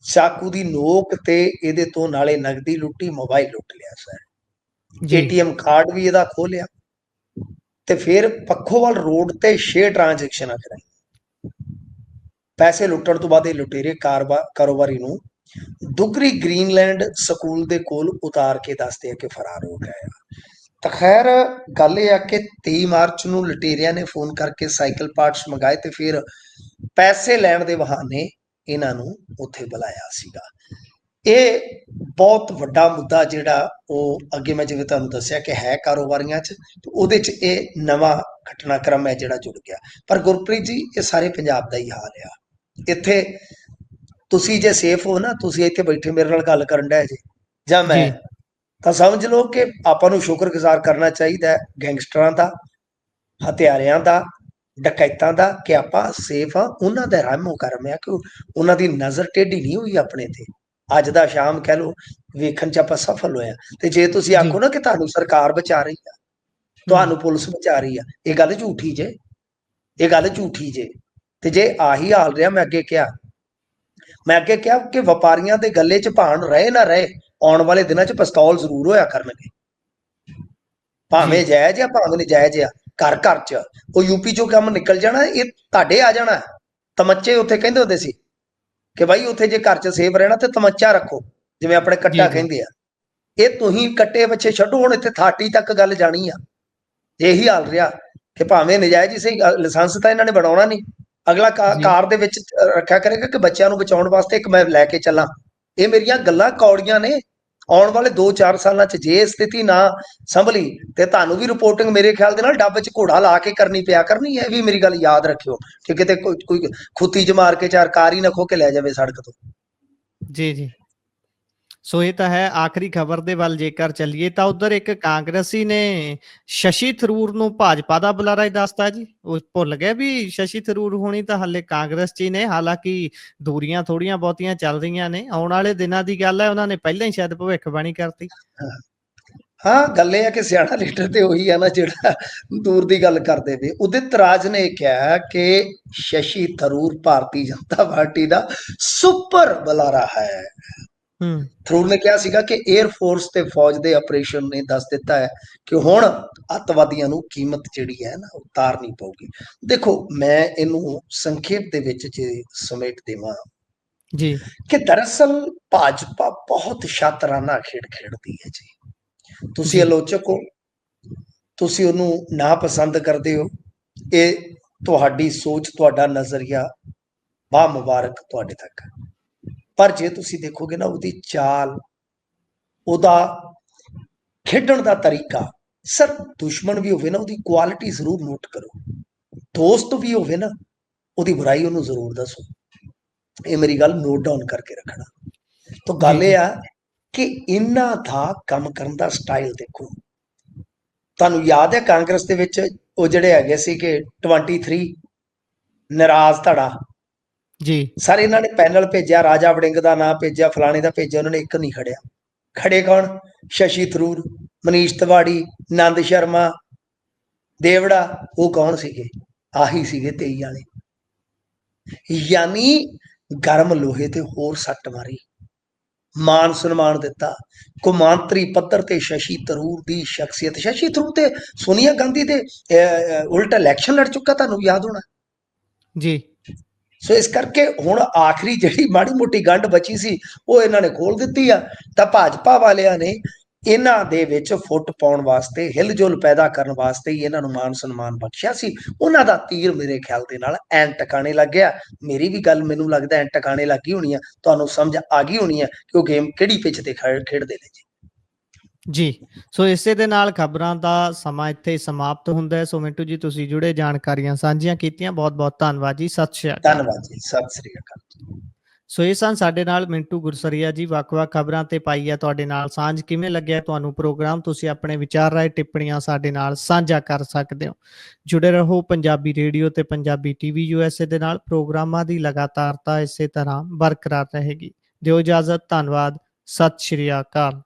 ਚਾਕੂ ਦੀ ਨੋਕ ਤੇ ਇਹਦੇ ਤੋਂ ਨਾਲੇ ਨਗਦੀ ਲੁੱਟੀ, ਮੋਬਾਈਲ ਲੁੱਟ ਲਿਆ ਸਰ, ਜੀ ਏਟੀਐਮ ਕਾਰਡ ਵੀ ਇਹਦਾ ਖੋਲਿਆ ਤੇ ਫਿਰ ਪੱਖੋਵਾਲ ਰੋਡ ਤੇ 6 ਟ੍ਰਾਂਜੈਕਸ਼ਨਾਂ ਕਰਾਈ। ਪੈਸੇ ਲੁੱਟਣ ਤੋਂ ਬਾਅਦ ਇਹ ਲੁਟੇਰੇ ਕਾਰੋਬਾਰੀ ਨੂੰ ਦੁਗਰੀ ਗ੍ਰੀਨਲੈਂਡ ਸਕੂਲ ਦੇ ਕੋਲ ਉਤਾਰ ਕੇ ਦੱਸਦੇ ਆ ਕਿ ਫਰਾਰ ਹੋ ਗਏ ਆ। ਤਾਂ ਖੈਰ ਗੱਲ ਇਹ ਆ ਕਿ 23 ਮਾਰਚ ਨੂੰ ਲੁਟੇਰਿਆਂ ਨੇ ਫੋਨ ਕਰਕੇ ਸਾਈਕਲ ਪਾਰਟਸ ਮੰਗਾਏ ਤੇ ਫਿਰ ਪੈਸੇ ਲੈਣ ਦੇ ਬਹਾਨੇ ਇਹਨਾਂ ਨੂੰ ਉੱਥੇ ਬੁਲਾਇਆ ਸੀਗਾ। ਇਹ ਬਹੁਤ ਵੱਡਾ ਮੁੱਦਾ ਜਿਹੜਾ ਉਹ ਅੱਗੇ ਮੈਂ ਜਿਵੇਂ ਤੁਹਾਨੂੰ ਦੱਸਿਆ ਕਿ ਹੈ ਕਾਰੋਬਾਰੀਆਂ 'ਚ, ਉਹਦੇ 'ਚ ਇਹ ਨਵਾਂ ਘਟਨਾਕ੍ਰਮ ਹੈ ਜਿਹੜਾ ਜੁੜ ਗਿਆ। ਪਰ ਗੁਰਪ੍ਰੀਤ ਜੀ ਇਹ ਸਾਰੇ ਪੰਜਾਬ ਦਾ ਹੀ ਹਾਲ ਆ। ਇੱਥੇ ਤੁਸੀਂ ਜੇ ਸੇਫ ਹੋ ਨਾ, ਤੁਸੀਂ ਇੱਥੇ ਬੈਠੇ ਮੇਰੇ ਨਾਲ ਗੱਲ ਕਰਨ ਡਏ ਜੇ ਜਾਂ ਜੀ ਮੈਂ, ਤਾਂ ਸਮਝ ਲਓ ਕਿ ਆਪਾਂ ਨੂੰ ਸ਼ੁਕਰਗੁਜ਼ਾਰ ਕਰਨਾ ਚਾਹੀਦਾ ਹੈ ਗੈਂਗਸਟਰਾਂ ਦਾ, ਹਥਿਆਰਿਆਂ ਦਾ, ਡਕੈਤਾਂ ਦਾ, ਕਿ ਆਪਾਂ ਸੇਫ ਆ। ਉਹਨਾਂ ਦਾ ਰਹਿਮੋ ਕਰਮ ਆ ਕਿ ਉਹਨਾਂ ਦੀ ਨਜ਼ਰ ਟੇਢੀ ਨਹੀਂ ਹੋਈ ਆਪਣੇ ਤੇ। ਅੱਜ ਦਾ ਸ਼ਾਮ ਕਹਿ ਲਓ, ਵੇਖਣ 'ਚ ਆਪਾਂ ਸਫਲ ਹੋਏ ਹਾਂ। ਤੇ ਜੇ ਤੁਸੀਂ ਜੀ। ਆਖੋ ਨਾ ਕਿ ਤੁਹਾਨੂੰ ਸਰਕਾਰ ਬਚਾ ਰਹੀ ਆ, ਹੂੰ। ਤੁਹਾਨੂੰ ਪੁਲਿਸ ਬਚਾ ਰਹੀ ਆ, ਇਹ ਗੱਲ ਝੂਠੀ ਜੇ, ਇਹ ਗੱਲ ਝੂਠੀ ਜੇ। ਤੇ ਜੇ ਆਹੀ ਹਾਲ ਰਿਹਾ, ਮੈਂ ਅੱਗੇ ਕਿਹਾ ਕਿ ਵਪਾਰੀਆਂ ਦੇ ਗੱਲੇ 'ਚ ਭਾਣ ਰਹੇ ਨਾ ਰਹੇ, ਆਉਣ ਵਾਲੇ ਦਿਨਾਂ 'ਚ ਪਿਸਤੌਲ ਜ਼ਰੂਰ ਹੋਇਆ ਕਰਨਗੇ, ਜੀ। ਭਾਵੇਂ ਜਾਇਜ਼ ਆ ਭਾਵੇਂ ਨਜਾਇਜ਼ ਆ। ਘਰ ਘਰ 'ਚ ਉਹ ਯੂਪੀ 'ਚੋਂ ਕੰਮ ਨਿਕਲ ਜਾਣਾ, ਇਹ ਤੁਹਾਡੇ ਆ ਜਾਣਾ। ਤਮੱਚੇ ਉੱਥੇ ਕਹਿੰਦੇ ਹੁੰਦੇ ਸੀ ਕਿ ਬਾਈ ਉੱਥੇ ਜੇ ਘਰ 'ਚ ਸੇਫ ਰਹਿਣਾ ਤੇ ਤਮੱਚਾ ਰੱਖੋ, ਜਿਵੇਂ ਆਪਣੇ ਜੀ, ਕੱਟਾ ਜੀ। ਕਹਿੰਦੇ ਆ। ਇਹ ਤੁਸੀਂ ਕੱਟੇ ਪਿੱਛੇ ਛੱਡੋ, ਹੁਣ ਇੱਥੇ ਥਾਟੀ ਤੱਕ ਗੱਲ ਜਾਣੀ ਆ। ਜੇ ਇਹੀ ਹਾਲ ਰਿਹਾ ਕਿ ਭਾਵੇਂ ਨਜਾਇਜ਼ ਹੀ ਸਹੀ, ਲਾਇਸੈਂਸ ਤਾਂ ਇਹਨਾਂ ਨੇ ਬਣਾਉਣਾ ਨਹੀਂ। ਅਗਲਾ ਜੀ। ਕਾਰ ਦੇ ਵਿੱਚ ਰੱਖਿਆ ਕਰੇਗਾ ਕਿ ਬੱਚਿਆਂ ਨੂੰ ਬਚਾਉਣ ਵਾਸਤੇ ਇੱਕ ਮੈਂ ਲੈ ਕੇ ਚੱਲਾਂ। ਇਹ ਮੇਰੀਆਂ ਗੱਲਾਂ ਕੌੜੀਆਂ ਨੇ। ਆਉਣ ਵਾਲੇ 2-4 ਸਾਲਾਂ 'ਚ ਜੇ ਇਹ ਸਥਿਤੀ ਨਾ ਸੰਭਲੀ ਤੇ ਤੁਹਾਨੂੰ ਵੀ ਰਿਪੋਰਟਿੰਗ ਮੇਰੇ ਖਿਆਲ ਦੇ ਨਾਲ ਡੱਬ 'ਚ ਘੋੜਾ ਲਾ ਕੇ ਕਰਨੀ ਪਿਆ ਕਰਨੀ ਹੈ। ਇਹ ਵੀ ਮੇਰੀ ਗੱਲ ਯਾਦ ਰੱਖਿਓ ਕਿ ਕਿਤੇ ਕੋਈ ਖੁੱਤੀ 'ਚ ਮਾਰ ਕੇ ਚਾਰ ਕਾਰ ਹੀ ਨਾ ਖੋ ਕੇ ਲੈ ਜਾਵੇ ਸੜਕ ਤੋਂ। ਜੀ, ਜੀ। ਸੋ ਇਹ ਤਾਂ ਹੈ। ਆਖਰੀ ਖਬਰ ਦੇ ਵੱਲ ਜੇਕਰ ਚੱਲੀਏ ਤਾਂ ਉੱਧਰ ਇੱਕ ਕਾਂਗਰਸੀ ਨੇ ਸ਼ਸ਼ੀ ਥਰੂਰ ਨੂੰ ਭਾਜਪਾ ਦਾ ਬੁਲਾਰਾ ਹੀ ਦੱਸਤਾ ਜੀ। ਉਹ ਭੁੱਲ ਗਏ ਵੀ ਸ਼ਸ਼ੀ ਥਰੂਰ ਹੋਣੀ ਤਾਂ ਹਾਲੇ ਕਾਂਗਰਸ 'ਚ ਹੀ ਨੇ। ਹਾਲਾਂਕਿ ਦੂਰੀਆਂ ਥੋੜ੍ਹੀਆਂ ਬਹੁਤੀਆਂ ਚੱਲ ਰਹੀਆਂ ਨੇ। ਆਉਣ ਵਾਲੇ ਦਿਨਾਂ ਦੀ ਗੱਲ ਹੈ, ਉਹਨਾਂ ਨੇ ਪਹਿਲਾਂ ਹੀ ਸ਼ਾਇਦ ਭਵਿੱਖਬਾਣੀ ਕਰਤੀ। ਹਾਂ, ਗੱਲ ਇਹ ਹੈ ਕਿ ਸਿਆਣਾ ਲੀਡਰ ਤੇ ਉਹੀ ਹੈ ਨਾ ਜਿਹੜਾ ਦੂਰ ਦੀ ਗੱਲ ਕਰਦੇ ਵੇ। ਉਦਿਤ ਰਾਜ ਨੇ ਕਿਹਾ ਕਿ ਸ਼ਸ਼ੀ ਥਰੂਰ ਭਾਰਤੀ ਜਨਤਾ ਪਾਰਟੀ ਦਾ ਸੁਪਰ ਬੁਲਾਰਾ ਹੈ। ਹੂੰ। ਥਰੂਰ ਨੇ ਕਿਹਾ ਸੀਗਾ ਕਿ 에ਅਰ ਫੋਰਸ ਤੇ ਫੌਜ ਦੇ ਆਪਰੇਸ਼ਨ ਨੇ ਦੱਸ ਦਿੱਤਾ ਹੈ ਕਿ ਹੁਣ ਅੱਤਵਾਦੀਆਂ ਨੂੰ ਕੀਮਤ ਜਿਹੜੀ ਹੈ ਨਾ ਉਤਾਰਨੀ ਪਊਗੀ। ਦੇਖੋ, ਮੈਂ ਇਹਨੂੰ ਸੰਖੇਪ ਦੇ ਵਿੱਚ ਜੇ ਸਮੇਟ ਦੇਵਾਂ ਜੀ। ਕਿ ਦਰਅਸਲ ਭਾਜਪਾ ਬਹੁਤ ਸ਼ਾਤਰਾਨਾ ਖੇਡ ਖੇਡਦੀ ਹੈ ਜੀ। ਤੁਸੀਂ ਜੀ। ਆਲੋਚਕ ਹੋ, ਤੁਸੀਂ ਉਹਨੂੰ ਨਾ ਪਸੰਦ ਕਰਦੇ ਹੋ, ਇਹ ਤੁਹਾਡੀ ਸੋਚ, ਤੁਹਾਡਾ ਨਜ਼ਰੀਆ, ਬਾ ਮੁਬਾਰਕ ਤੁਹਾਡੇ ਤੱਕ। ਪਰ ਜੇ ਤੁਸੀਂ ਦੇਖੋਗੇ ਨਾ ਉਹਦੀ ਚਾਲ, ਉਹਦਾ ਖੇਡਣ ਦਾ ਤਰੀਕਾ, ਸਰ ਦੁਸ਼ਮਣ ਵੀ ਹੋਵੇ ਨਾ ਉਹਦੀ ਕੁਆਲਿਟੀ ਜ਼ਰੂਰ ਨੋਟ ਕਰੋ, ਦੋਸਤ ਵੀ ਹੋਵੇ ਨਾ ਉਹਦੀ ਬੁਰਾਈ ਉਹਨੂੰ ਜ਼ਰੂਰ ਦੱਸੋ। ਇਹ ਮੇਰੀ ਗੱਲ ਨੋਟ ਡਾਊਨ ਕਰਕੇ ਰੱਖਣਾ। ਤਾਂ ਜੀ। ਗੱਲ ਇਹ ਜੀ। ਆ ਕਿ ਇਹਨਾਂ ਦਾ ਕੰਮ ਕਰਨ ਦਾ ਸਟਾਈਲ ਦੇਖੋ। ਤੁਹਾਨੂੰ ਯਾਦ ਹੈ ਕਾਂਗਰਸ ਦੇ ਵਿੱਚ ਉਹ ਜਿਹੜੇ ਹੈਗੇ ਸੀ ਕਿ 23 ਨਾਰਾਜ਼ ਧੜਾ, ਜੀ। ਸਰ ਇਹਨਾਂ ਨੇ ਪੈਨਲ ਭੇਜਿਆ, ਰਾਜਾ ਵੜਿੰਗ ਦਾ ਨਾਂ ਭੇਜਿਆ, ਫਲਾਣੇ ਦਾ ਭੇਜਿਆ, ਉਹਨਾਂ ਨੇ ਇੱਕ ਨਹੀਂ ਖੜਿਆ। ਖੜੇ ਕੌਣ? ਸ਼ਸ਼ੀ ਥਰੂਰ, ਮਨੀਸ਼ ਤਿਵਾੜੀ, ਨੰਦ ਸ਼ਰਮਾ, ਦੇਵੜਾ। ਉਹ ਕੌਣ ਸੀਗੇ? ਆਹੀ ਸੀਗੇ 23 ਵਾਲੇ। ਯਾਨੀ ਗਰਮ ਲੋਹੇ ਤੇ ਹੋਰ ਸੱਟ ਮਾਰੀ, ਮਾਨ ਸਨਮਾਨ ਦਿੱਤਾ। ਕੌਮਾਂਤਰੀ ਪੱਧਰ ਤੇ ਸ਼ਸ਼ੀ ਥਰੂਰ ਦੀ ਸ਼ਖਸੀਅਤ, ਸ਼ਸ਼ੀ ਥਰੂਰ ਤੇ ਸੋਨੀਆ ਗਾਂਧੀ ਦੇ ਉਲਟ ਇਲੈਕਸ਼ਨ ਲੜ ਚੁੱਕਾ, ਤੁਹਾਨੂੰ ਯਾਦ ਹੋਣਾ। ਜੀ। ਸੋ ਇਸ ਕਰਕੇ ਹੁਣ ਆਖਰੀ ਜਿਹੜੀ ਮਾੜੀ ਮੋਟੀ ਗੰਢ ਬਚੀ ਸੀ ਉਹ ਇਹਨਾਂ ਨੇ ਖੋਲ ਦਿੱਤੀ ਆ। ਤਾਂ ਭਾਜਪਾ ਵਾਲਿਆਂ ਨੇ ਇਹਨਾਂ ਦੇ ਵਿੱਚ ਫੁੱਟ ਪਾਉਣ ਵਾਸਤੇ, ਹਿਲਜੁਲ ਪੈਦਾ ਕਰਨ ਵਾਸਤੇ ਹੀ ਇਹਨਾਂ ਨੂੰ ਮਾਨ ਸਨਮਾਨ ਬਖਸ਼ਿਆ ਸੀ। ਉਹਨਾਂ ਦਾ ਤੀਰ ਮੇਰੇ ਖਿਆਲ ਦੇ ਨਾਲ ਐਨ ਟਿਕਾਣੇ ਲੱਗ ਗਿਆ। ਮੇਰੀ ਵੀ ਗੱਲ ਮੈਨੂੰ ਲੱਗਦਾ ਐਨ ਟਿਕਾਣੇ ਲੱਗੀ ਹੋਣੀ ਆ, ਤੁਹਾਨੂੰ ਸਮਝ ਆ ਗਈ ਹੋਣੀ ਆ ਕਿ ਉਹ ਗੇਮ ਕਿਹੜੀ ਪਿੱਚ ਤੇ ਖੇਡਦੇ ਨੇ ਜੀ। ਜੀ। ਸੋ ਇਸੇ ਦੇ ਨਾਲ ਖਬਰਾਂ ਦਾ ਸਮਾਂ ਇੱਥੇ ਸਮਾਪਤ ਹੁੰਦਾ ਹੈ। ਸੋ ਮਿੰਟੂ ਜੀ, ਤੁਸੀਂ ਜੁੜੇ ਜਾਣਕਾਰੀਆਂ ਸਾਂਝੀਆਂ ਕੀਤੀਆਂ, ਬਹੁਤ ਬਹੁਤ ਧੰਨਵਾਦ ਜੀ। ਸਤਿ ਸ਼੍ਰੀ ਅਕਾਲ। ਧੰਨਵਾਦ ਜੀ, ਸਤਿ ਸ੍ਰੀ ਅਕਾਲ। ਸੋ ਇਹ ਸਨ ਸਾਡੇ ਨਾਲ ਮਿੰਟੂ ਗੁਰਸਰੀਆ ਜੀ। ਵੱਖ-ਵੱਖ ਖਬਰਾਂ ਤੇ ਪਾਈ ਹੈ ਤੁਹਾਡੇ ਨਾਲ ਸਾਂਝ। ਕਿਵੇਂ ਲੱਗਿਆ ਤੁਹਾਨੂੰ ਪ੍ਰੋਗਰਾਮ? ਤੁਸੀਂ ਆਪਣੇ ਵਿਚਾਰ, ਰਾਏ, ਟਿੱਪਣੀਆਂ ਸਾਡੇ ਨਾਲ ਸਾਂਝਾ ਕਰ ਸਕਦੇ ਹੋ। ਜੁੜੇ ਰਹੋ ਪੰਜਾਬੀ ਰੇਡੀਓ ਤੇ ਪੰਜਾਬੀ ਟੀਵੀ USA ਦੇ ਨਾਲ। ਪ੍ਰੋਗਰਾਮਾਂ ਦੀ ਲਗਾਤਾਰਤਾ ਇਸੇ ਤਰ੍ਹਾਂ ਬਰਕਰਾਰ ਰਹੇਗੀ। ਦਿਓ ਇਜਾਜ਼ਤ। ਧੰਨਵਾਦ। ਸਤਿ ਸ਼੍ਰੀ ਅਕਾਲ।